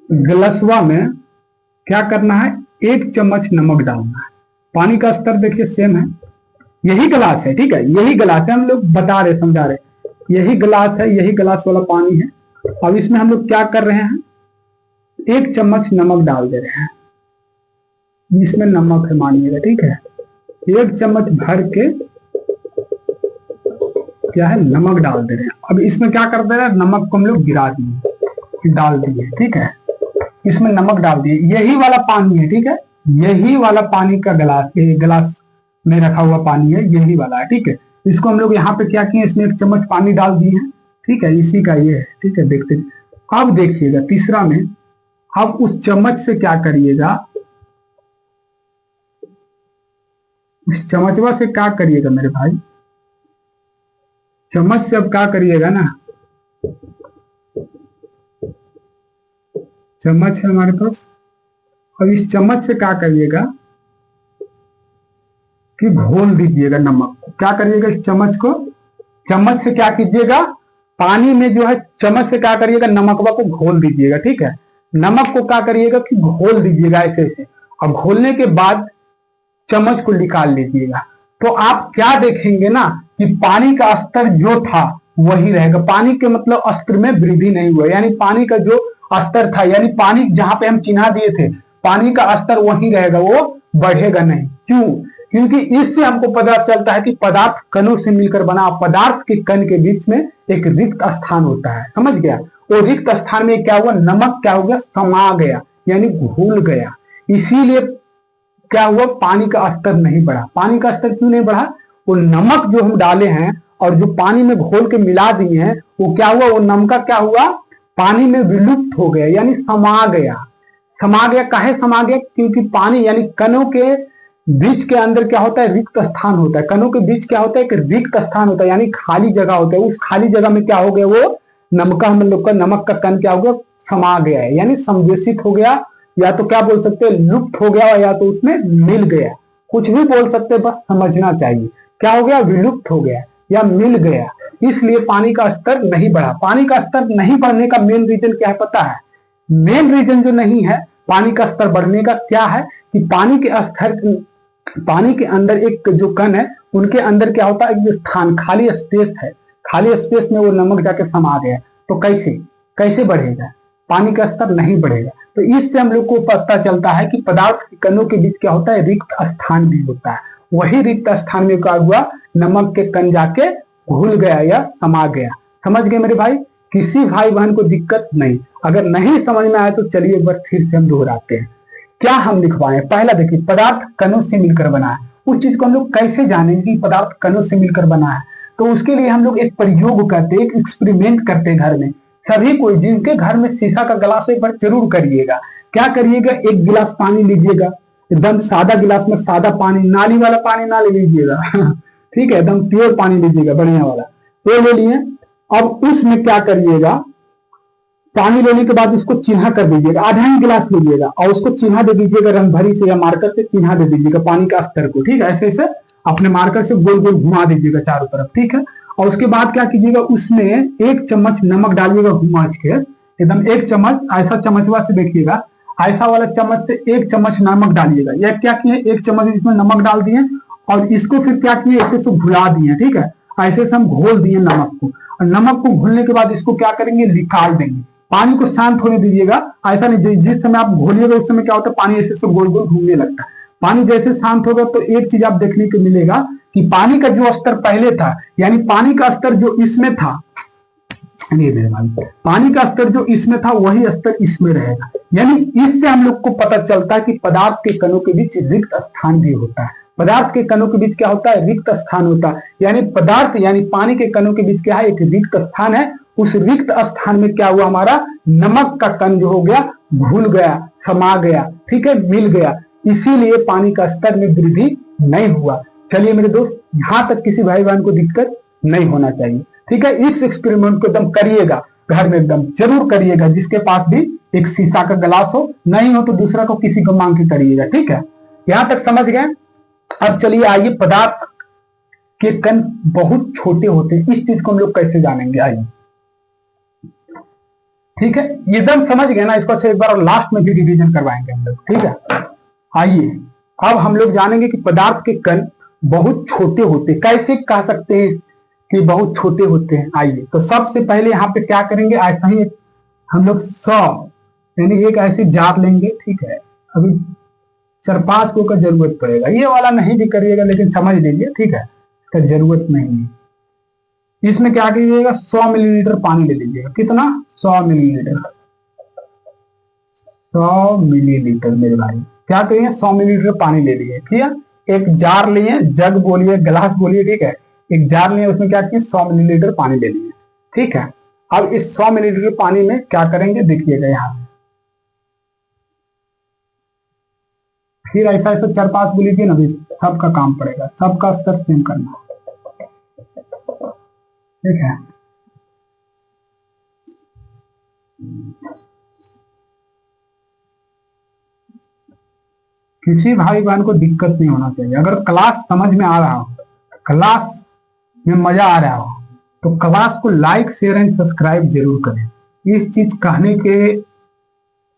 S1: गिलसवा में क्या करना है, एक चम्मच नमक डालना है। पानी का स्तर देखिए सेम है, यही गिलास है, ठीक है, यही गिलास है, हम लोग बता रहे समझा रहे, यही गिलास है, यही गिलास वाला पानी है। अब इसमें हम लोग क्या कर रहे हैं, एक चम्मच नमक डाल दे रहे हैं, इसमें नमक है मानिएगा, ठीक है, एक चम्मच भर के क्या है, नमक डाल दे रहे हैं। अब इसमें क्या कर दे रहे हैं, नमक को हम लोग गिरा दिए, डाल दिए, ठीक है, इसमें नमक डाल दिए, यही वाला पानी है, ठीक है, यही वाला पानी का गिलास, ये गिलास में रखा हुआ पानी है, यही वाला है, ठीक है। इसको हम लोग यहाँ पे क्या किए, इसमें एक चम्मच पानी डाल दिए हैं, ठीक है, इसी का ये है, ठीक है, देखते। अब देखिएगा तीसरा में, अब उस चम्मच से क्या करिएगा, उस चम्मचवा से क्या करिएगा मेरे भाई, चम्मच से अब क्या करिएगा ना, चम्मच है हमारे पास, अब इस चम्मच से क्या करिएगा कि घोल दीजिएगा नमक को। क्या करिएगा, इस चम्मच को, चम्मच से क्या कीजिएगा, पानी में जो है चम्मच से क्या करिएगा, नमकवा को घोल दीजिएगा, ठीक है, नमक को क्या करिएगा कि घोल दीजिएगा ऐसे ऐसे, और घोलने के बाद चम्मच को निकाल लीजिएगा। तो आप क्या देखेंगे ना कि पानी का स्तर जो था वही रहेगा, पानी के मतलब स्तर में वृद्धि नहीं हुआ, यानी पानी का जो स्तर था, यानी पानी जहां पे हम चिन्हा दिए थे, पानी का स्तर वही रहेगा, वो बढ़ेगा नहीं। क्यों, क्योंकि इससे हमको पता चलता है कि पदार्थ कणों से मिलकर बना, पदार्थ के कण के बीच में एक रिक्त स्थान होता है, समझ गया, वो रिक्त स्थान में क्या हुआ, नमक क्या हो गया, समा गया, यानी घुल गया, इसीलिए क्या हुआ, पानी का स्तर नहीं बढ़ा। पानी का स्तर क्यों नहीं बढ़ा, वो नमक जो हम डाले हैं और जो पानी में घोल के मिला दिए हैं, वो क्या हुआ, वो नमक क्या हुआ, पानी में विलुप्त हो गया, यानी समा गया। समा गया, काहे समा गया, क्योंकि पानी यानी कणों के बीच के अंदर क्या होता है, रिक्त स्थान होता है, कणों के बीच क्या होता है, एक रिक्त स्थान होता है, यानी खाली जगह होता है, उस खाली जगह में क्या हो गया, वो नमक, हम लोग का नमक का कण क्या हो गया, समा गया है, यानी संवेशित हो गया, या तो क्या बोल सकते हैं, लुप्त हो गया, या तो उसमें मिल गया, कुछ भी बोल सकते हैं, बस समझना चाहिए, क्या हो गया, विलुप्त हो गया या मिल गया। इसलिए पानी का स्तर नहीं बढ़ा। पानी का स्तर नहीं बढ़ने का मेन रीजन क्या है पता है, मेन रीजन जो नहीं है पानी का स्तर बढ़ने का, क्या है कि पानी के स्तर, पानी के अंदर एक जो कण है, उनके अंदर क्या होता है, एक स्थान खाली स्पेस है, खाली स्पेस में वो नमक जाके समा गया, तो कैसे कैसे बढ़ेगा, पानी का स्तर नहीं बढ़ेगा। तो इससे हम लोग को पता चलता है कि पदार्थ के कणों के बीच क्या होता है, रिक्त स्थान भी होता है, वही रिक्त स्थान में क्या हुआ, नमक के कण जाके घुल गया या समा गया। समझ गए मेरे भाई, किसी भाई बहन को दिक्कत नहीं, अगर नहीं समझ में आए तो चलिए एक बार फिर से हम दोहराते हैं। क्या हम लिखवाएं, पहला देखिए, पदार्थ कणों से मिलकर बना है, उस चीज को हम लोग कैसे जानेंगे कि पदार्थ कणों से मिलकर बना है, तो उसके लिए हम लोग एक प्रयोग करते हैं, एक एक्सपेरिमेंट करते हैं घर में। सभी कोई जिनके घर में शीशा का गिलास एक बार जरूर करिएगा। क्या करिएगा, एक गिलास पानी लीजिएगा, एकदम सादा गिलास में सादा पानी, नाली वाला पानी ना ले लीजिएगा ठीक है, एकदम प्योर पानी लीजिएगा, बढ़िया वाला, वो ले लिए। अब उसमें क्या करिएगा, पानी लेने के बाद उसको चिन्हा कर दीजिएगा, आधा ही गिलास लीजिएगा और उसको चिन्हा दे दीजिएगा, रंगभरी से या मार्कर से चिन्हा दे दीजिएगा पानी का स्तर को, ठीक है, ऐसे ऐसे अपने मार्कर से गोल गोल घुमा दीजिएगा चारों तरफ, ठीक है। और उसके बाद क्या कीजिएगा, उसमें एक चम्मच नमक डालिएगा घुमा के, एकदम एक चम्मच, ऐसा चम्मचवा से देखिएगा, ऐसा वाला चम्मच से 1 चम्मच नमक डालिएगा। यह क्या किए, 1 चम्मच इसमें नमक डाल दिए और इसको फिर क्या किए, ऐसे से घुला दिए। ठीक है, ऐसे से हम घोल दिए नमक को, और नमक को घोलने के बाद इसको क्या करेंगे, निकाल देंगे। पानी को शांत होने दीजिएगा, ऐसा नहीं जिस समय आप घोलिएगा उस समय क्या होता है, पानी ऐसे से गोल गोल घूमने लगता है। पानी जैसे शांत होगा तो एक चीज आप देखने को मिलेगा कि पानी का जो स्तर पहले था, यानी पानी का स्तर जो इसमें था, पानी का स्तर जो इसमें था वही स्तर इसमें रहेगा। यानी इससे हम लोग को पता चलता है कि पदार्थ के कणों के बीच रिक्त स्थान भी होता है। पदार्थ के कणों के बीच क्या होता है, रिक्त स्थान होता है। यानी पदार्थ यानी पानी के कणों के बीच क्या है, एक रिक्त स्थान है। उस रिक्त स्थान में क्या हुआ, हमारा नमक का कण जो हो गया, घुल गया, समा गया, ठीक है, मिल गया। इसीलिए पानी का स्तर में वृद्धि नहीं हुआ। चलिए मेरे दोस्त, यहां तक किसी भाई बहन को दिक्कत नहीं होना चाहिए। ठीक है, इस एक्सपेरिमेंट को एकदम करिएगा, घर में एकदम जरूर करिएगा। जिसके पास भी एक शीशा का गिलास हो, नहीं हो तो दूसरा को किसी को मांग के करिएगा। ठीक है, यहां तक समझ गए। अब चलिए आइए, पदार्थ के कण बहुत छोटे होते हैं, इस चीज को हम लोग कैसे जानेंगे, आइए। ठीक है, एकदम समझ गए ना इसको, अच्छा एक बार और लास्ट में भी रिवीजन करवाएंगे हम लोग। ठीक है, आइए अब हम लोग जानेंगे कि पदार्थ के कण बहुत छोटे होते, कैसे कह सकते हैं कि बहुत छोटे होते हैं। आइए, तो सबसे पहले यहाँ पे क्या करेंगे, ऐसा ही हम लोग 100 यानी एक ऐसी जार लेंगे। ठीक है, अभी 4-5 को का जरूरत पड़ेगा, ये वाला नहीं भी करिएगा लेकिन समझ लीजिए। ठीक है, इसका जरूरत नहीं है। इसमें क्या कीजिएगा, 100 मिलीलीटर पानी ले लीजिएगा। कितना, 100 मिलीलीटर। 100 मिलीलीटर मेरे भाई, क्या करिए, 100 मिलीलीटर पानी ले लिए। ठीक है, एक जार लिए, जग बोलिए, गिलास बोलिए। ठीक है, एक जार लिए, उसमें क्या किए, 100 मिलीलीटर पानी ले लिए। ठीक है, अब इस 100 मिलीलीटर पानी में क्या करेंगे, देखिएगा यहां से, फिर ऐसा ऐसा 4-5 को लीजिए ना, सबका काम पड़ेगा, सबका स्तर सेम करना। ठीक है, किसी भाई बहन को दिक्कत नहीं होना चाहिए। अगर क्लास समझ में आ रहा हो, क्लास में मजा आ रहा हो, तो क्लास को लाइक शेयर एंड सब्सक्राइब जरूर करें। इस चीज कहने के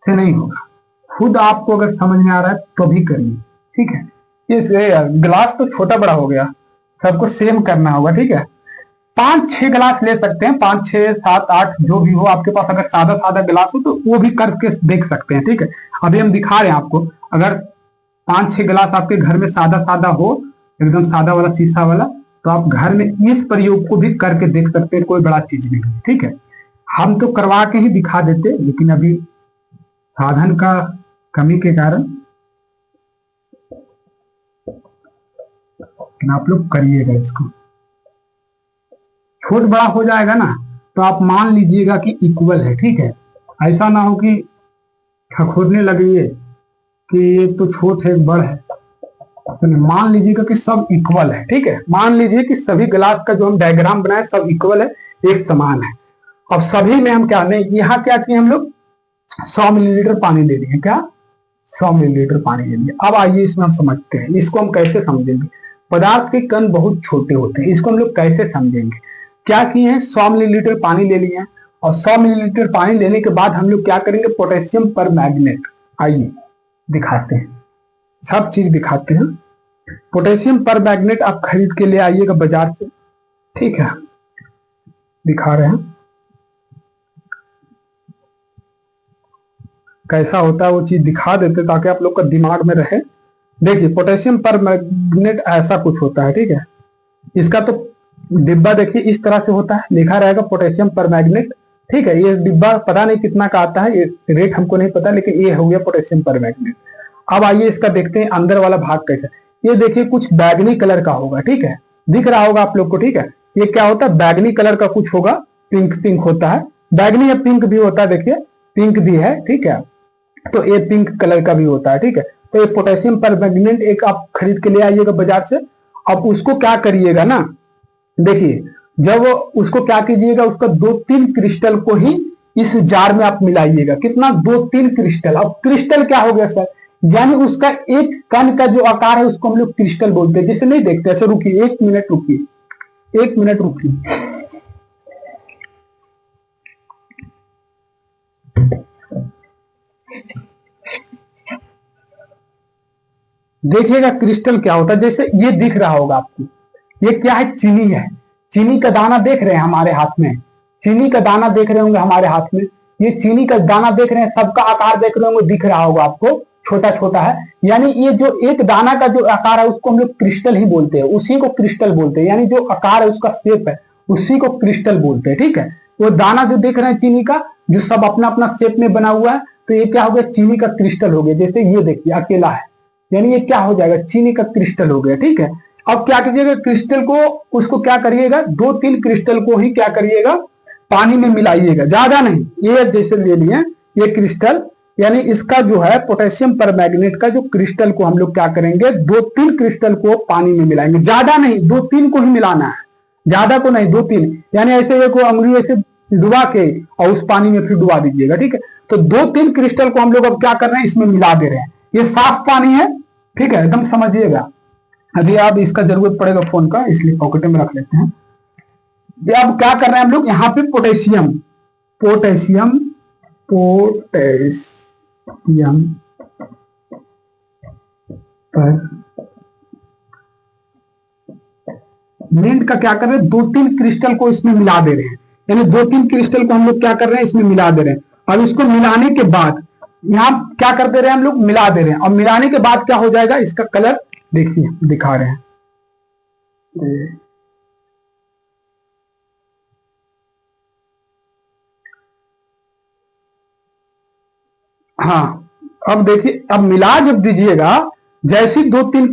S1: से नहीं होगा, खुद आपको अगर समझ में आ रहा है तो भी करिए। ठीक है, ये गिलास तो छोटा बड़ा हो गया, सबको सेम करना होगा। ठीक है, 5-6 गिलास ले सकते हैं, 5-6-7-8 जो भी हो आपके पास। अगर सादा सादा गिलास हो तो वो भी करके देख सकते हैं। ठीक है, अभी हम दिखा रहे हैं आपको। अगर 5-6 गिलास आपके घर में सादा सादा हो, एकदम सादा वाला शीशा वाला, तो आप घर में इस प्रयोग को भी करके देख सकते हैं, कोई बड़ा चीज नहीं है। ठीक है, हम तो करवा के ही दिखा देते, लेकिन अभी साधन का कमी के कारण आप लोग करिएगा। इसको छोट बड़ा हो जाएगा ना, तो आप मान लीजिएगा कि इक्वल है। ठीक है, ऐसा ना हो कि खखोरने लगिए कि ये तो छोट है बड़ है। तो मान लीजिएगा कि सब इक्वल है। ठीक है, मान लीजिए कि सभी ग्लास का जो हम डायग्राम बनाए सब इक्वल है, एक समान है। अब सभी में हम क्या नहीं, यहाँ क्या किए हम लोग, 100 मिलीलीटर पानी ले लिए। क्या, 100 मिलीलीटर पानी ले लिया। अब आइए इसमें हम समझते हैं, इसको हम कैसे समझेंगे। पदार्थ के कण बहुत छोटे होते हैं, इसको हम लोग कैसे समझेंगे। क्या किए हैं, 100 मिलीलीटर पानी ले लिए हैं, और 100 मिलीलीटर पानी लेने के बाद हम लोग क्या करेंगे, पोटेशियम पर मैग्नेट, आइए दिखाते हैं, सब चीज दिखाते हैं। पोटेशियम पर मैग्नेट आप खरीद के ले आइएगा बाजार से। ठीक है, दिखा रहे हैं कैसा होता है, वो चीज दिखा देते ताकि आप लोग का दिमाग में रहे। देखिए, पोटेशियम पर मैग्नेट ऐसा कुछ होता है। ठीक है, इसका तो डिब्बा देखिए इस तरह से होता है, लिखा रहेगा पोटेशियम पर मैग्नेट। ठीक है, ये डिब्बा पता नहीं कितना का आता है, ये रेट हमको नहीं पता, लेकिन ये हो गया पोटेशियम पर मैग्नेट। अब आइए इसका देखते हैं अंदर वाला भाग कैसा। ये देखिए कुछ बैगनी कलर का होगा। ठीक है, दिख रहा होगा आप लोग को। ठीक है, ये क्या होता है, बैगनी कलर का कुछ होगा, पिंक पिंक होता है, बैगनी या पिंक भी होता है। देखिए पिंक भी है। ठीक है, तो ये पिंक कलर का भी होता है। ठीक है, तो ये पोटेशियम परमैंगनेट एक आप खरीद के ले आइएगा बाजार से। अब उसको क्या करिएगा ना, देखिए जब उसको क्या कीजिएगा, उसका 2-3 क्रिस्टल को ही इस जार में आप मिलाइएगा। कितना, 2-3 क्रिस्टल। अब क्रिस्टल क्या हो गया सर, यानी उसका एक कण का जो आकार है उसको हम लोग क्रिस्टल बोलते हैं। जैसे नहीं देखते, ऐसे रुकिए 1 मिनट, रुकिए 1 मिनट, रुकिए। देखिएगा क्रिस्टल क्या होता है, जैसे ये दिख रहा होगा आपको, ये क्या है, चीनी है। चीनी का दाना देख रहे हैं हमारे हाथ में, चीनी का दाना देख रहे होंगे हमारे हाथ में, ये चीनी का दाना देख रहे हैं, सबका आकार देख रहे होंगे, दिख रहा होगा आपको, छोटा छोटा है। यानी ये जो एक दाना का जो आकार है उसको हम लोग क्रिस्टल ही बोलते हैं, उसी को क्रिस्टल बोलते हैं। यानी जो आकार है उसका शेप है उसी को क्रिस्टल बोलते हैं, ठीक है। वो दाना जो देख रहे हैं चीनी का, जो सब अपना अपना शेप में बना हुआ है, तो ये क्या हो गया, चीनी का क्रिस्टल हो गया। जैसे ये देखिए अकेला है, यानी ये क्या हो जाएगा, चीनी का क्रिस्टल हो गया, ठीक है। अब क्या कीजिएगा, क्रिस्टल को, उसको क्या करिएगा, 2-3 क्रिस्टल को ही क्या करिएगा, पानी में मिलाइएगा, ज्यादा नहीं। ये जैसे ले लिए ये क्रिस्टल, यानी इसका जो है पोटेशियम परमैंगनेट का जो क्रिस्टल को हम लोग क्या करेंगे, 2-3 क्रिस्टल को पानी में मिलाएंगे, ज्यादा नहीं, 2-3 को ही मिलाना है, ज्यादा को नहीं, 2-3। यानी ऐसे एक अंगुली ऐसे डुबा के और उस पानी में फिर डुबा दीजिएगा, ठीक है। तो 2-3 क्रिस्टल को हम लोग अब क्या कर रहे हैं, इसमें मिला दे रहे हैं। ये साफ पानी है, ठीक है, एकदम समझिएगा। अभी आप इसका जरूरत पड़ेगा फोन का, इसलिए पॉकेट में रख लेते हैं। अब क्या कर रहे हैं हम लोग, यहाँ पे पोटेशियम पोटेशियम पोटेशियम पर मिनट का क्या कर रहे हैं, 2-3 क्रिस्टल को इसमें मिला दे रहे हैं। यानी 2-3 क्रिस्टल को हम लोग क्या कर रहे हैं, इसमें मिला दे रहे हैं। अब इसको मिलाने के बाद यहाँ क्या कर दे रहे हैं हम लोग, मिला दे रहे हैं। और मिलाने के बाद क्या हो जाएगा, इसका कलर देखिए दिखा रहे हैं। हाँ, अब देखिए, अब मिला जब दीजिएगा, जैसे 2-3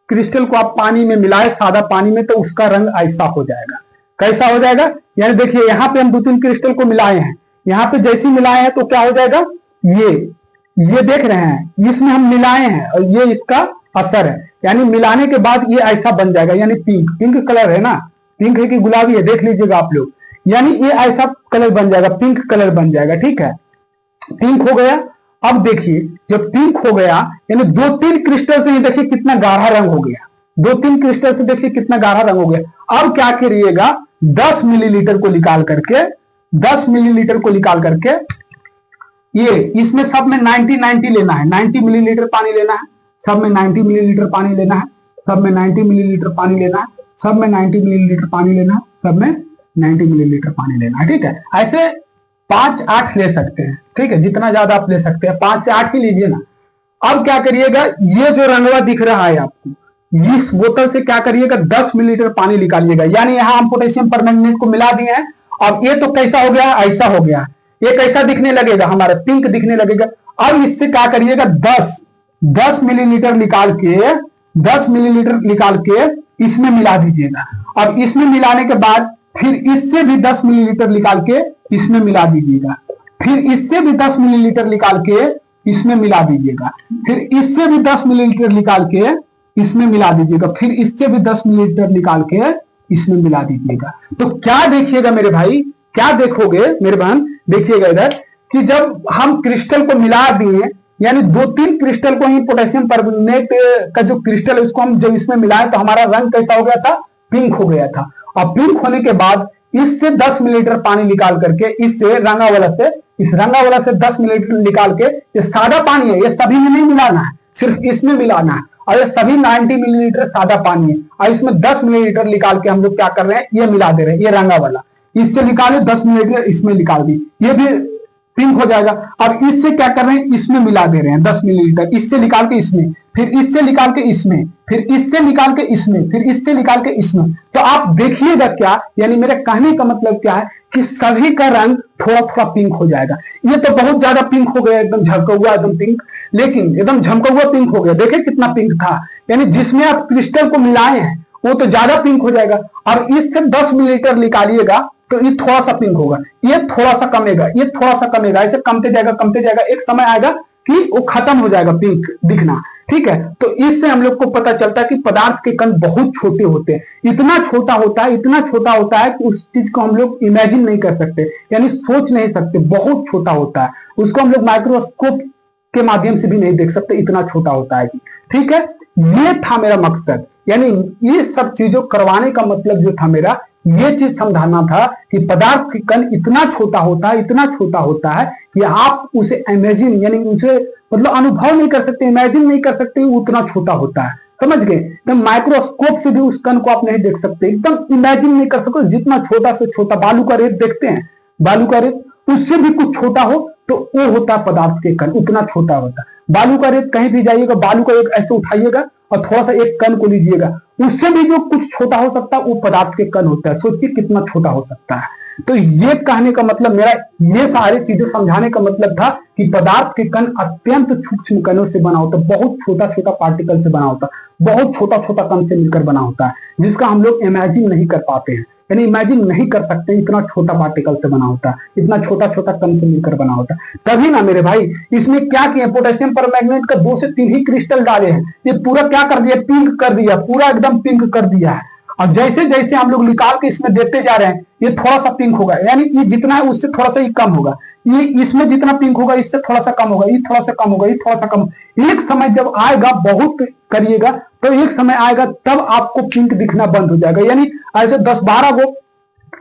S1: क्रिस्टल को आप पानी में मिलाए, सादा पानी में, तो उसका रंग ऐसा हो जाएगा। कैसा हो जाएगा, यानी देखिए यहाँ पे हम 2-3 क्रिस्टल को मिलाए हैं, यहाँ पे जैसे मिलाए हैं तो क्या हो जाएगा, ये देख रहे हैं, इसमें हम मिलाए हैं और ये इसका असर है। यानी मिलाने के बाद ये ऐसा बन जाएगा, यानी पिंक कलर है ना, पिंक है कि गुलाबी है, देख लीजिएगा आप लोग। यानी ये ऐसा कलर बन जाएगा, पिंक कलर बन जाएगा, ठीक है, पिंक हो गया। अब देखिए जब पिंक हो गया, यानी 2-3 क्रिस्टल से ही देखिए कितना गाढ़ा रंग हो गया, 2-3 क्रिस्टल से देखिए कितना गाढ़ा रंग हो गया। अब क्या करिएगा, 10 मिलीलीटर को निकाल करके, 10 मिलीलीटर को निकाल करके, ये इसमें सब में 90 लेना है, 90 मिलीलीटर पानी लेना है, सब में 90 मिलीलीटर पानी लेना है, सब में 90 मिलीलीटर पानी लेना है, सब में 90 मिलीलीटर पानी लेना है, सब में 90 मिलीलीटर पानी लेना है, ठीक है। ऐसे 5-8 ले सकते हैं, ठीक है, जितना ज्यादा आप ले सकते हैं, 5 से 8 ही लीजिए ना। अब क्या करिएगा, ये जो रंगवा दिख रहा है आपको, इस बोतल से क्या करिएगा, 10 मिलीलीटर पानी निकालिएगा। यानी यहां हम पोटेशियम परमैंगनेट को मिला दिए हैं। अब ये तो कैसा हो गया, ऐसा हो गया, ये कैसा दिखने लगेगा, हमारा पिंक दिखने लगेगा। अब इससे क्या करिएगा, 10 मिलीलीटर निकाल के, 10 मिलीलीटर निकाल के इसमें मिला दीजिएगा। अब इसमें मिलाने के बाद फिर इससे भी 10 मिलीलीटर निकाल के इसमें मिला दीजिएगा, फिर इससे भी 10 मिलीलीटर निकाल के इसमें मिला दीजिएगा, फिर इससे भी 10 मिलीलीटर निकाल के इसमें मिला दीजिएगा, फिर इससे भी 10 मिलीलीटर निकाल के इसमें मिला दीजिएगा। तो क्या देखिएगा मेरे भाई, क्या देखोगे मेरे बहन, देखिएगा इधर कि जब हम क्रिस्टल को मिला दिए, यानी 2-3 क्रिस्टल को ही पोटेशियम परमैंगनेट का जो क्रिस्टल है उसको हम जब इसमें मिलाए तो हमारा रंग कैसा हो गया था, पिंक हो गया था। और पिंक होने के बाद इससे 10 मिलीलीटर पानी निकाल करके, इससे रंगा वाला से, इस रंगा वाला से 10 मिलीलीटर निकाल के, ये सादा पानी है, ये सभी में नहीं मिलाना है, सिर्फ इसमें मिलाना है। और ये सभी 90 मिलीलीटर सादा पानी है, और इसमें 10 मिलीलीटर निकाल के हम लोग क्या कर रहे हैं, ये मिला दे रहे हैं, ये रंगा वाला, इससे निकाले 10 मिलीलीटर इसमें निकाल दी, ये भी पिंक हो जाएगा। अब इससे क्या कर रहे हैं, इसमें मिला दे रहे हैं 10 मिलीलीटर, इससे निकाल के इसमें, फिर इससे निकाल के इसमें, फिर इससे निकाल के इसमें, फिर इससे निकाल के इसमें। तो आप देखिएगा क्या, यानी मेरे कहने का मतलब क्या है कि सभी का रंग थोड़ा थोड़ा पिंक हो जाएगा। ये तो बहुत ज्यादा पिंक हो गया, एकदम झमका हुआ एकदम पिंक, लेकिन एकदम झमका हुआ पिंक हो गया, देखे कितना पिंक था। यानी जिसमें आप क्रिस्टल को मिलाए हैं वो तो ज्यादा पिंक हो जाएगा। और इससे 10 मिलीलीटर निकालिएगा तो ये थोड़ा सा पिंक होगा, ये थोड़ा सा कमेगा, ये थोड़ा सा कमेगा, ऐसे कमते जाएगा कमते जाएगा, एक समय आएगा कि वो खत्म हो जाएगा पिंक दिखना, ठीक है। तो इससे हम लोग को पता चलता है कि पदार्थ के कण बहुत छोटे होते हैं, इतना छोटा होता है, इतना छोटा होता है कि उस चीज को हम लोग इमेजिन नहीं कर सकते, यानी सोच नहीं सकते, बहुत छोटा होता है, उसको हम लोग माइक्रोस्कोप के माध्यम से भी नहीं देख सकते, इतना छोटा होता है, ठीक है। ये था मेरा मकसद, यानी ये सब चीजों करवाने का मतलब जो था मेरा ये चीज समझाना था कि पदार्थ के कण इतना छोटा होता है, इतना छोटा होता है कि आप उसे इमेजिन यानी उसे मतलब अनुभव नहीं कर सकते, इमेजिन नहीं कर सकते, वो उतना छोटा होता है। समझ गए? एकदम माइक्रोस्कोप से भी उस कण को आप नहीं देख सकते, एकदम इमेजिन नहीं कर सकते। जितना छोटा से छोटा बालू का रेत देखते हैं, बालू का रेत उससे भी कुछ छोटा हो तो वो होता है पदार्थ के कण, उतना छोटा होता है। बालू का रेत कहीं भी जाइएगा, बालू का एक ऐसे उठाइएगा और थोड़ा सा एक कण को लीजिएगा, उससे भी जो कुछ छोटा हो सकता है वो पदार्थ के कण होता है। सोचिए कितना छोटा हो सकता है। तो ये कहने का मतलब, मेरा ये सारी चीजें समझाने का मतलब था कि पदार्थ के कण अत्यंत सूक्ष्म कणों से बना होता है, बहुत छोटा छोटा पार्टिकल से बना होता है, बहुत छोटा छोटा कण से मिलकर बना होता है, जिसका हम लोग इमेजिन नहीं कर पाते हैं, यानी इमेजिन नहीं कर सकते इतना छोटा पार्टिकल से बना होता है, इतना छोटा छोटा कण से मिलकर बना होता है। तभी ना मेरे भाई इसमें क्या किया, पोटेशियम परमैंगनेट का 2 से 3 ही क्रिस्टल डाले हैं, ये पूरा क्या कर दिया, पिंक कर दिया, पूरा एकदम पिंक कर दिया है। और जैसे जैसे हम लोग निकाल के इसमें देते जा रहे हैं, ये थोड़ा सा पिंक होगा, यानी ये जितना है उससे थोड़ा सा ही कम होगा, ये इसमें जितना पिंक होगा इससे थोड़ा सा कम होगा, ये थोड़ा सा कम होगा, ये थोड़ा सा कम। एक समय जब आएगा, बहुत करिएगा तो एक समय आएगा तब आपको पिंक दिखना बंद हो जाएगा। यानी ऐसे 10-12 गो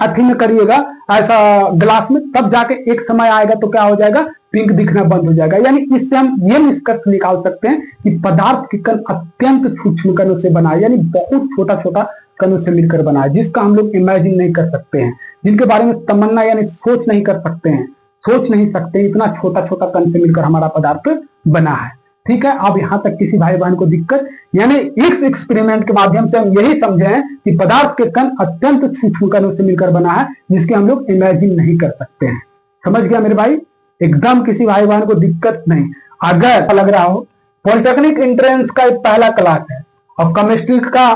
S1: अथी में करिएगा ऐसा ग्लास में, तब जाके एक समय आएगा तो क्या हो जाएगा, पिंक दिखना बंद हो जाएगा। यानी इससे हम ये निष्कर्ष निकाल सकते हैं कि पदार्थ के कण अत्यंत सूक्ष्म कणों से बना है, यानी बहुत छोटा छोटा कणों से मिलकर बना है, जिसका हम लोग इमेजिन नहीं कर सकते हैं, जिनके बारे में तमन्ना यानी सोच नहीं कर सकते हैं, सोच नहीं सकते इतना छोटा छोटा कण से मिलकर हमारा पदार्थ बना है। ठीक है, अब यहां तक किसी भाई बहन को दिक्कत, यानी इस एक्सपेरिमेंट के माध्यम से हम यही समझे हैं कि पदार्थ के कण अत्यंत सूक्ष्म कणों से मिलकर बना है, जिसके हम लोग इमेजिन नहीं कर सकते हैं। समझ गया मेरे भाई? एकदम किसी भाई बहन को दिक्कत नहीं। अगर लग रहा हो, पॉलिटेक्निक एंट्रेंस का एक पहला क्लास है और केमिस्ट्री का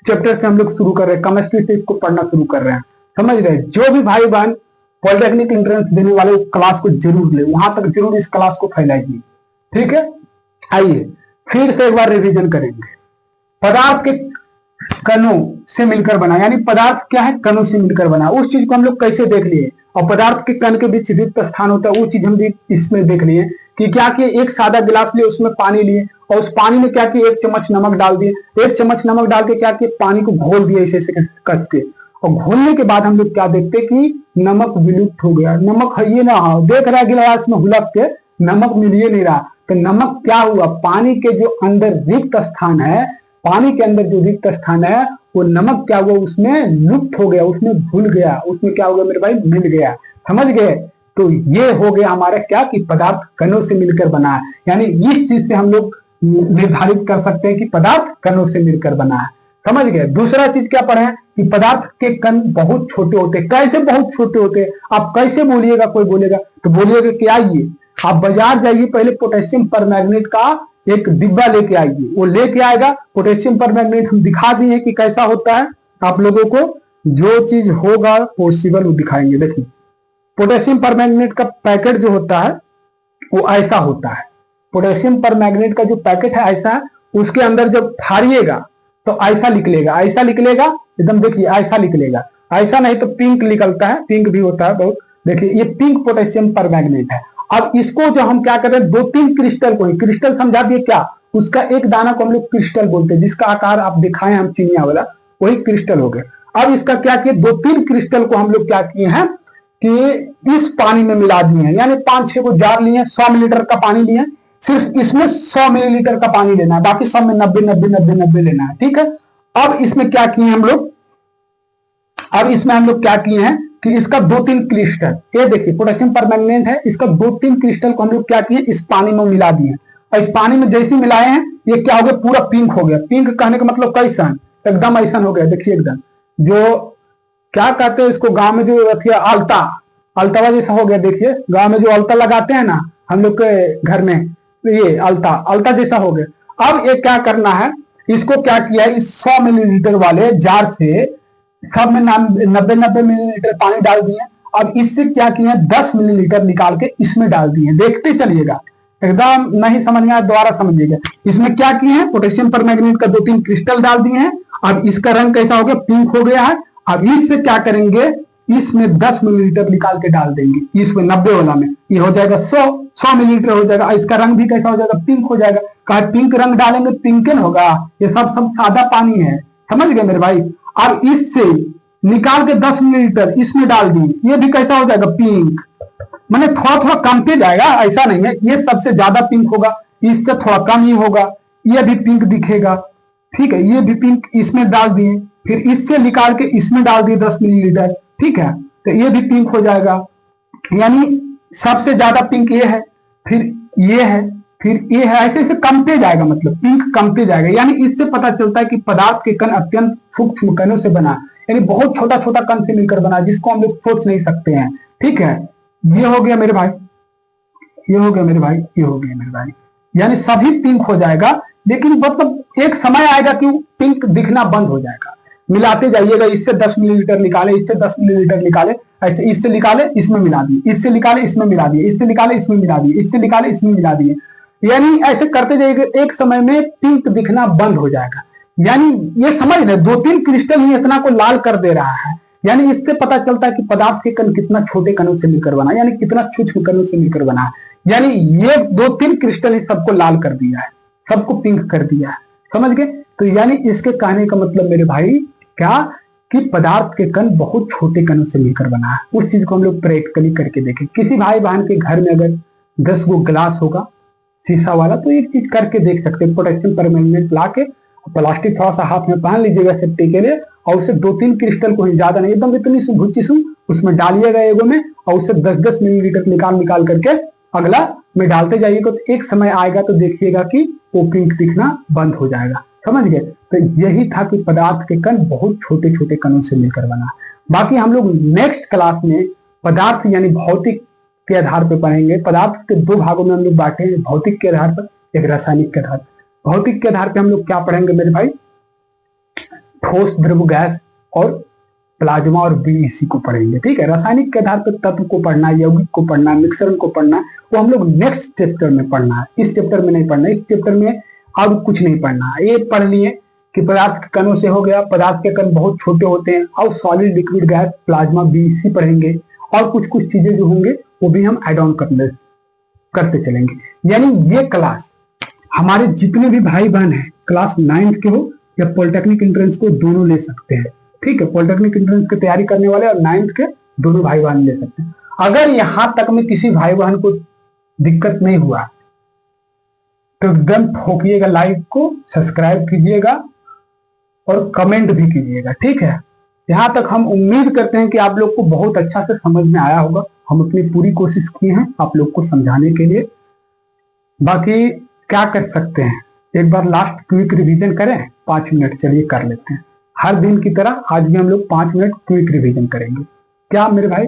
S1: चैप्टर से हम लोग शुरू कर रहे हैं, केमिस्ट्री से इसको पढ़ना शुरू कर रहे हैं। समझ गए? जो भी भाई बहन पॉलिटेक्निक एंट्रेंस देने वाले क्लास को जरूर ले, वहां तक जरूर इस क्लास को फैलाइए। ठीक है, आइए फिर से एक बार रिवीजन करेंगे। पदार्थ के कणों से मिलकर बना, यानी पदार्थ क्या है, कणों से मिलकर बना। उस चीज को हम लोग कैसे देख लिए, और पदार्थ के कण के बीच रिक्त स्थान होता है, वो चीज हम भी इसमें देख लिए कि क्या किए, एक सादा गिलास लिए, उसमें पानी लिए और उस पानी में क्या किए, 1 चम्मच नमक डाल दिए। 1 चम्मच नमक डाल के क्या किए, पानी को घोल दिए ऐसे कस के, और घोलने के बाद हम लोग क्या देखते कि नमक विलुप्त हो गया। नमक है ये ना, देख रहा है गिलास में हुलक के, नमक मिल ही नहीं रहा। तो नमक क्या हुआ, पानी के जो अंदर रिक्त स्थान है, पानी के अंदर जो रिक्त स्थान है वो नमक क्या हुआ, उसमें लुप्त हो गया, उसमें घुल गया, उसमें क्या हो गया मेरे भाई, मिल गया। समझ गए? तो ये हो गया हमारा क्या कि पदार्थ कणों से मिलकर बना है। यानी इस चीज से हम लोग निर्धारित कर सकते हैं कि पदार्थ कणों से मिलकर बना है। समझ गए? दूसरा चीज क्या पढ़े कि पदार्थ के कण बहुत छोटे होते हैं। कैसे बहुत छोटे होते हैं, आप कैसे बोलिएगा, कोई बोलेगा तो बोलिएगा कि आइए आप बाजार जाइए, पहले पोटेशियम परमैंगनेट का एक डिब्बा लेके आइए, वो लेके आएगा पोटेशियम परमैंगनेट। हम दिखा दिए कि कैसा होता है, आप लोगों को जो चीज होगा पॉसिबल वो दिखाएंगे। देखिए पोटेशियम परमैंगनेट का पैकेट जो होता है वो ऐसा होता है, पोटेशियम परमैंगनेट का जो पैकेट है ऐसा है, उसके अंदर जब फाड़िएगा तो ऐसा निकलेगा, ऐसा निकलेगा एकदम, देखिए ऐसा निकलेगा, ऐसा नहीं तो पिंक निकलता है, पिंक भी होता है बहुत। देखिए ये पिंक पोटेशियम परमैंगनेट है। अब इसको जो हम क्या कर रहे हैं, 2-3 क्रिस्टल को, क्रिस्टल समझा दिए क्या, उसका एक दाना को हम लोग क्रिस्टल बोलते हैं, जिसका आकार आप दिखाए हम चिनिया वाला, वही क्रिस्टल हो गया। अब इसका क्या किया, 2-3 क्रिस्टल को हम लोग क्या किए हैं कि इस पानी में मिला दिए हैं, यानी 5-6 को जार लिए, 100 मिलीलीटर का पानी लिए, सिर्फ इसमें 100 मिलीलीटर का पानी लेना है, बाकी सब में 90-90-90-90 लेना है। ठीक है, अब इसमें क्या किए हम लोग, अब इसमें हम लोग क्या किए हैं कि इसका 2-3 क्रिस्टल, ये देखिए पोटेशियम परमैंगनेट है, इसका 2-3 क्रिस्टल को हम लोग क्या किए, इस पानी में मिला दिए, और इस पानी में जैसे मिलाए हैं ये क्या हो गया, पूरा पिंक हो गया। पिंक कहने का मतलब कैसा, एकदम ऐसा हो गया। देखिए एकदम जो क्या कहते हैं इसको गांव में जो आलता, अल्तावा जैसा हो गया। देखिए गांव में जो अल्ता लगाते हैं ना हम लोग के घर में, ये अल्ता जैसा हो गया। अब ये क्या करना है, इसको क्या किया है, इस 100 मिलीलीटर वाले जार से सब में 90-90 मिलीलीटर पानी डाल दिए। अब इससे क्या किया, 10 मिलीलीटर निकाल के इसमें डाल दिए। देखते चलिएगा, एकदम नहीं समझ में आया दोबारा समझिएगा। इसमें क्या किए हैं, पोटेशियम परमैंगनेट का 2-3 क्रिस्टल डाल दिए हैं। अब इसका रंग कैसा हो गया, पिंक हो गया है। अब इससे क्या करेंगे, इसमें 10 मिलीलीटर निकाल के डाल देंगे, इसमें 90 वाला में, ये हो जाएगा 100 मिलीलीटर हो जाएगा। इसका रंग भी कैसा हो जाएगा, पिंक हो जाएगा। कहा पिंक रंग डालेंगे पिंकन होगा, ये सब सादा पानी है। समझ गए मेरे भाई? अब इससे निकाल के 10 मिलीलीटर इसमें डाल दिए, ये भी कैसा हो जाएगा, पिंक। मैंने थोड़ा थोड़ा कमते जाएगा, ऐसा नहीं है ये सबसे ज्यादा पिंक होगा, इससे थोड़ा कम ही होगा, ये भी पिंक दिखेगा, ठीक है, ये भी पिंक इसमें डाल दिए, फिर इससे निकाल के इसमें डाल दिए 10 मिलीलीटर, ठीक है, तो ये भी पिंक हो जाएगा। यानी सबसे ज्यादा पिंक ये है, फिर ये है, फिर ये है, ऐसे ऐसे कमते जाएगा, मतलब पिंक कमते जाएगा। यानी इससे पता चलता है कि पदार्थ के कण अत्यंत सूक्ष्म कणों से बना, यानी बहुत छोटा छोटा कण से मिलकर बना, जिसको हम लोग सोच नहीं सकते हैं, ठीक है। ये हो गया मेरे भाई, ये हो गया मेरे भाई, ये हो गया मेरे भाई, यानी सभी पिंक हो जाएगा, लेकिन मतलब एक समय आएगा कि पिंक दिखना बंद हो जाएगा। मिलाते जाइएगा, इससे 10 मिलीलीटर निकाले, इससे 10 मिलीलीटर निकाले, ऐसे इससे निकाले इसमें मिला दिए, इससे निकाले इसमें मिला दिए, इससे निकाले इसमें मिला दिए, इससे निकाले इसमें मिला दिए, यानी ऐसे करते जाइएगा, एक समय में पिंक दिखना बंद हो जाएगा। यानी ये समझ रहे, 2-3 क्रिस्टल ही इतना को लाल कर दे रहा है। यानी इससे पता चलता है कि पदार्थ के कण कितना छोटे कणों से मिलकर बना, यानी कितना सूक्ष्म कणों से मिलकर बना है। यानी ये 2-3 क्रिस्टल ही सबको लाल कर दिया है, सबको पिंक कर दिया है, समझ गए। तो यानी इसके कहने का मतलब मेरे भाई क्या, कि पदार्थ के कण बहुत छोटे कणों से मिलकर बना है। उस चीज को हम लोग प्रैक्टिकली करके देखें। किसी भाई बहन के घर में अगर 10 गो गिलास होगा शीशा वाला, तो एक चीज करके देख सकते हैं, प्रोटेक्शन परमानेंट ला के प्लास्टिक थोड़ा सा हाथ में पहन लीजिएगा सेफ्टी के लिए, और उसे 2-3 क्रिस्टल को ही, ज्यादा नहीं, एकदम इतनी सी भुच्ची सी उसमें डालिएगा एगो में, और उसे 10-10 मिलीलीटर निकाल निकाल करके अगला में डालते जाइएगा। तो एक समय आएगा तो देखिएगा कि वो पिंक दिखना बंद हो जाएगा, समझ गए। तो यही था कि पदार्थ के कण बहुत छोटे छोटे कणों से मिलकर बना। बाकी हम लोग नेक्स्ट क्लास में पदार्थ यानी भौतिक के आधार पर पढ़ेंगे। पदार्थ के 2 भागों में हम लोग बांटे हैं, भौतिक के आधार पर, एक रासायनिक के आधार पर। भौतिक के आधार पर हम लोग क्या पढ़ेंगे मेरे भाई, ठोस, द्रव, गैस और प्लाज्मा और बीईसी को पढ़ेंगे, ठीक है। रासायनिक के आधार पर तत्व को पढ़ना है, यौगिक को पढ़ना है, मिश्रण को पढ़ना है, वो हम लोग नेक्स्ट चैप्टर में पढ़ना है, इस चैप्टर में नहीं पढ़ना है। इस चैप्टर में और कुछ नहीं पढ़ना है। ये पढ़ लिए कि पदार्थ के कणों से हो गया, पदार्थ के कण बहुत छोटे होते हैं, और solid, liquid, gas, plasma, BEC पढ़ेंगे, और कुछ कुछ चीजें जो होंगे वो भी हम ऐड ऑन करते चलेंगे। यानी ये क्लास हमारे जितने भी भाई बहन हैं, क्लास 9th के हो या पॉलिटेक्निक एंट्रेंस को, दोनों ले सकते हैं, ठीक है। पॉलिटेक्निक एंट्रेंस की तैयारी करने वाले और 9th के दोनों भाई बहन ले सकते हैं। अगर यहां तक में किसी भाई बहन को दिक्कत नहीं हुआ तो एकदम ठोकिएगा, लाइक को सब्सक्राइब कीजिएगा और कमेंट भी कीजिएगा, ठीक है। यहां तक हम उम्मीद करते हैं कि आप लोग को बहुत अच्छा से समझ में आया होगा। हम अपनी पूरी कोशिश किए हैं आप लोग को समझाने के लिए। बाकी क्या कर सकते हैं, एक बार लास्ट क्विक रिवीजन करें, 5 मिनट, चलिए कर लेते हैं। हर दिन की तरह आज भी हम लोग 5 मिनट क्विक रिवीजन करेंगे। क्या मेरे भाई,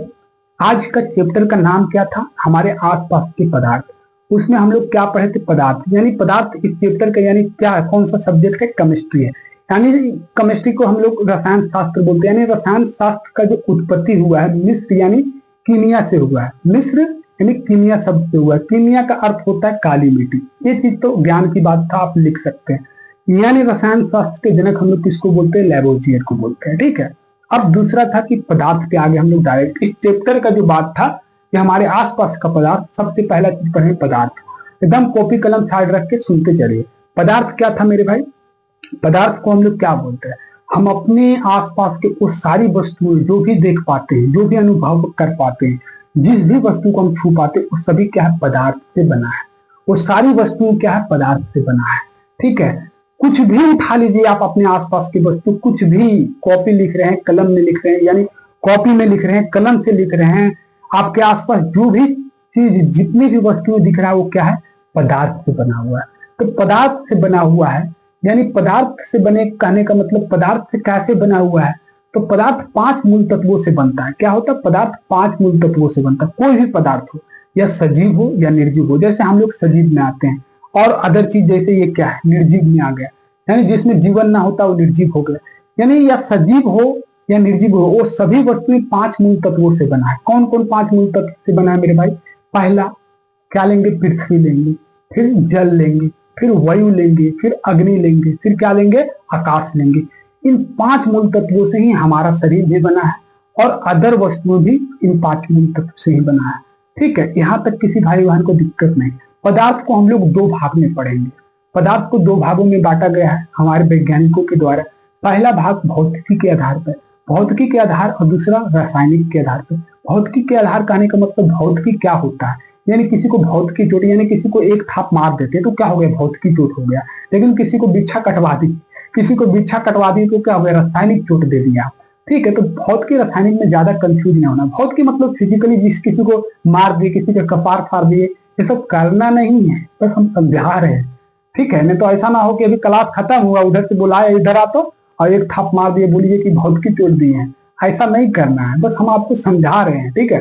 S1: आज का चैप्टर का नाम क्या था, हमारे आसपास के पदार्थ। उसमें हम लोग क्या पढ़े थे, पदार्थ। यानी पदार्थ इस चैप्टर का यानी क्या है, कौन सा सब्जेक्ट है, केमिस्ट्री है। यानी केमिस्ट्री को हम लोग रसायन शास्त्र बोलते हैं। यानी रसायन शास्त्र का जो उत्पत्ति हुआ है मिस्र यानी कीनिया से हुआ है। मिस्र यानी कीनिया शब्द से हुआ है। कीनिया का अर्थ होता है काली मिट्टी। ये चीज तो ज्ञान की बात था, आप लिख सकते हैं। यानी रसायन शास्त्र के जनक हम लोग किसको बोलते हैं, लैवोजियर को बोलते हैं, ठीक है। अब दूसरा था कि पदार्थ के आगे हम लोग डायरेक्ट इस चैप्टर का जो बात था कि हमारे आसपास का पदार्थ, सबसे पहला चीज पढ़े पदार्थ। एकदम कॉपी कलम साइड रख के सुनते चलिए। पदार्थ क्या था मेरे भाई, पदार्थ को हम लोग क्या बोलते हैं, हम अपने आसपास के उस सारी वस्तुएं जो भी देख पाते हैं, जो भी अनुभव कर पाते हैं, जिस भी वस्तु को हम छू पाते हैं, वो सभी क्या है, पदार्थ से बना है। वो सारी वस्तुएं क्या है, पदार्थ से बना है, ठीक है। कुछ भी उठा लीजिए आप अपने आसपास की वस्तु, कुछ भी, कॉपी लिख रहे हैं, कलम में लिख रहे हैं, यानी कॉपी में लिख रहे हैं, कलम से लिख रहे हैं, आपके आसपास जो भी चीज, जितनी भी वस्तुएं दिख रहा है, वो क्या है, पदार्थ से बना हुआ है। तो पदार्थ से बना हुआ है, यानी पदार्थ से बने कहने का मतलब पदार्थ से कैसे बना हुआ है, तो पदार्थ 5 मूल तत्वों से बनता है। क्या होता है, पदार्थ 5 मूल तत्वों से बनता है। कोई भी पदार्थ हो, या सजीव हो या निर्जीव हो। जैसे हम लोग सजीव में आते हैं, और अदर चीज जैसे ये क्या है, निर्जीव में आ गया, यानी जिसमें जीवन ना होता वो निर्जीव हो गया। यानी या सजीव हो या निर्जीव हो, वो सभी वस्तुएं 5 मूल तत्वों से बना है। कौन कौन 5 मूल तत्व से बना है मेरे भाई, पहला क्या लेंगे, पृथ्वी लेंगे, फिर जल लेंगे, फिर वायु लेंगे, फिर अग्नि लेंगे, फिर क्या लेंगे, आकाश लेंगे। इन 5 मूल तत्वों से ही हमारा शरीर भी बना है, और अदर वस्तुएं भी इन 5 मूल तत्व से ही बना है, ठीक है। यहां तक किसी भाई बहन को दिक्कत नहीं। पदार्थ को हम लोग 2 भाग में पढ़ेंगे। पदार्थ को 2 भागों में बांटा गया है हमारे वैज्ञानिकों के द्वारा। पहला भाग भौतिकी के आधार पर, भौतिकी के आधार और दूसरा रासायनिक के आधार पर। भौतिकी के आधार कहने का मतलब भौतिकी क्या होता है, यानी किसी को भौतिकी चोट, यानी किसी को एक थाप मार देते तो क्या हो गया, भौतिकी चोट हो गया। लेकिन किसी को बिच्छा कटवा दी, किसी को बिच्छा कटवा दी तो क्या हो गया, रासायनिक चोट दे दिया। ठीक है, तो भौतिकी रासायनिक में ज्यादा कंफ्यूज नहीं होना। भौतिकी मतलब फिजिकली जिस किसी को मार दिए, किसी का कपार फाड़ दिए, ये सब करना नहीं है, बस हम समझा रहे हैं। ठीक है, नहीं तो ऐसा ना हो कि अभी क्लास खत्म हुआ, उधर से बुलाया इधर आ तो और एक थाप मार दिए, बोलिए कि भौतिकी चोट दी है। ऐसा नहीं करना है, बस हम आपको समझा रहे हैं। ठीक है,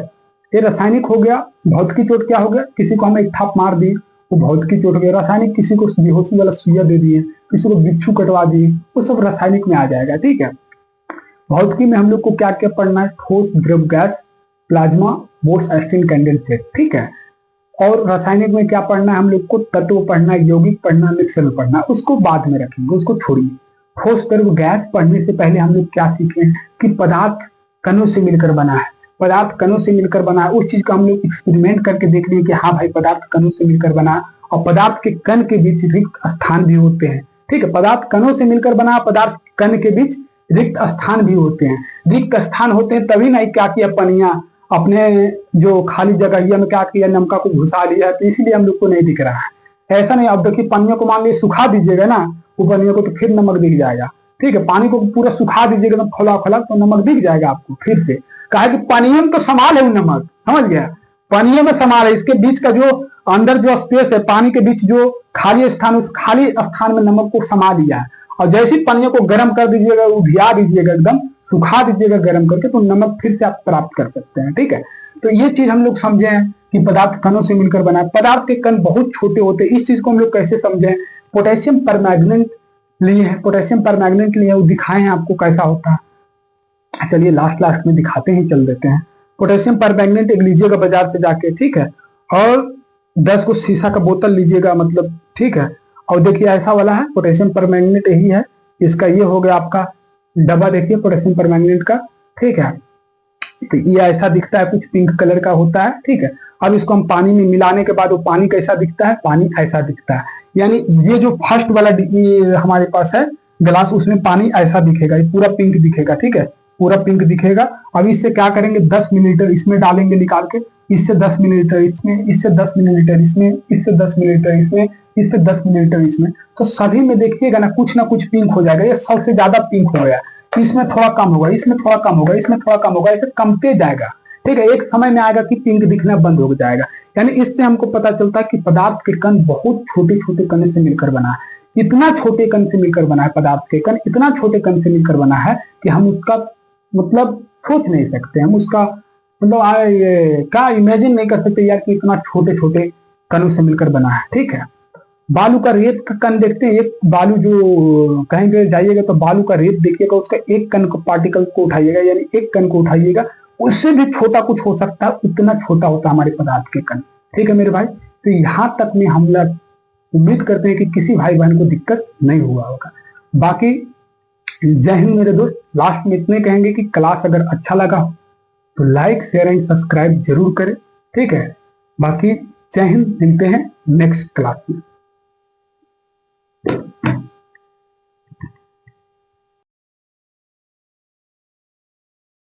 S1: ये रासायनिक हो गया। भौतिकी चोट क्या हो गया, किसी को हम एक थाप मार दिए वो भौतिकी चोट हो गया। रासायनिक किसी को बेहोशी वाला सुइया दे दिए, किसी को बिच्छू कटवा दिए, वो सब रासायनिक में आ जाएगा। ठीक है, भौतिकी में हम लोग को क्या क्या पढ़ना है, ठोस, द्रव, गैस, प्लाज्मा, बोर्स, एस्टिन, कंडेंसेट। ठीक है, और रासायनिक में क्या पढ़ना है हम लोग को, तत्व पढ़ना है, यौगिक पढ़ना, मिक्सर पढ़ना, उसको बाद में रखेंगे, उसको छोड़िए। ठोस, द्रव, गैस पढ़ने से पहले हम लोग क्या सीखे कि पदार्थ कणों से मिलकर बना है। पदार्थ कणों से मिलकर बना है, उस चीज का हम लोग एक्सपेरिमेंट करके देख लिए कि हाँ भाई पदार्थ कणों से मिलकर बना। और पदार्थ के कण के बीच रिक्त स्थान भी होते हैं। ठीक है, पदार्थ कणों से मिलकर बना, पदार्थ कण के बीच रिक्त स्थान भी होते हैं। रिक्त स्थान होते हैं तभी नहीं क्या किया, पनिया अपने जो खाली जगह में क्या किया, नमका को घुसा लिया, तो इसलिए हम लोग को नहीं दिख रहा है। ऐसा नहीं, अब देखिए पनिया को मान लीजिए सुखा दीजिएगा ना, वो पनिया को तो फिर नमक दिख जाएगा। ठीक है, पानी को पूरा सुखा दीजिएगा एकदम खोला खोला तो नमक दिख जाएगा आपको फिर से। कहा कि पानियों में तो समाल है वो नमक, समझ गया, पानियों में समाल है। इसके बीच का जो अंदर जो स्पेस है, पानी के बीच जो खाली स्थान, उस खाली स्थान में नमक को समा लिया है। और जैसे ही पानियों को गर्म कर दीजिएगा, उधिया दीजिएगा, एकदम सुखा दीजिएगा गर्म करके, तो नमक फिर से आप प्राप्त कर सकते हैं। ठीक है, तो ये चीज हम लोग समझे हैं कि पदार्थ कणों से मिलकर बना है। पदार्थ के कण बहुत छोटे होते हैं, इस चीज को हम लोग कैसे समझे, पोटेशियम परमैंगनेट लिए हैं, पोटेशियम परमैंगनेट लिए, वो दिखाए हैं आपको कैसा होता है। चलिए लास्ट में दिखाते ही चल देते हैं। पोटेशियम परमैंगनेट एक लीजिएगा बाजार से जाके, ठीक है, और 10 को शीशा का बोतल लीजिएगा, मतलब ठीक है। और देखिए ऐसा वाला है पोटेशियम परमैंगनेट, यही है इसका, ये हो गया आपका डब्बा, देखिए पोटेशियम परमैंगनेट का। ठीक है, तो ये ऐसा दिखता है, कुछ पिंक कलर का होता है। ठीक है, अब इसको हम पानी में मिलाने के बाद वो पानी कैसा दिखता है, पानी ऐसा दिखता है। यानी ये जो फर्स्ट वाला ये हमारे पास है गिलास, उसमें पानी ऐसा दिखेगा, ये पूरा पिंक दिखेगा। ठीक है, पूरा पिंक दिखेगा। अब इससे क्या करेंगे, 10 मिलीलीटर इसमें डालेंगे निकाल के, इससे 10 मिलीलीटर इसमें, इससे 10 मिलीलीटर इसमें, इससे 10 मिलीलीटर इसमें, इससे 10 मिलीलीटर इसमें, तो सभी में देखिएगा ना कुछ पिंक हो जाएगा। ये सबसे ज्यादा पिंक हो गया, इसमें थोड़ा कम होगा, इसमें थोड़ा कम होगा, इसमें थोड़ा कम होगा, ऐसे कमते जाएगा। ठीक है, एक समय में आएगा कि पिंक दिखना बंद हो जाएगा। यानी इससे हमको पता चलता है कि पदार्थ के कण बहुत छोटे छोटे कण से मिलकर बना है। इतना छोटे कण से मिलकर बना है पदार्थ के कण, इतना छोटे कण से मिलकर बना है कि हम उसका मतलब सोच नहीं सकते, हम उसका मतलब ये क्या इमेजिन नहीं कर सकते यार कि इतना छोटे छोटे कणों से मिलकर बना है। ठीक है, बालू का रेत का कण देखते हैं, एक बालू जो कहेंगे जाइएगा तो बालू का रेत देखिएगा, उसका एक कण को पार्टिकल को उठाइएगा, यानी एक कण को उठाइएगा, उससे भी छोटा कुछ हो सकता है, उतना छोटा होता है हमारे पदार्थ के कण। ठीक है मेरे भाई, तो यहां तक में हम लोग उम्मीद करते हैं कि किसी भाई बहन को दिक्कत नहीं हुआ होगा। बाकी जय हिंद मेरे दोस्त, लास्ट में इतने कहेंगे कि क्लास अगर अच्छा लगा हो तो लाइक शेयर एंड सब्सक्राइब जरूर करें। ठीक है, बाकी जय हिंद, मिलते हैं नेक्स्ट क्लास में।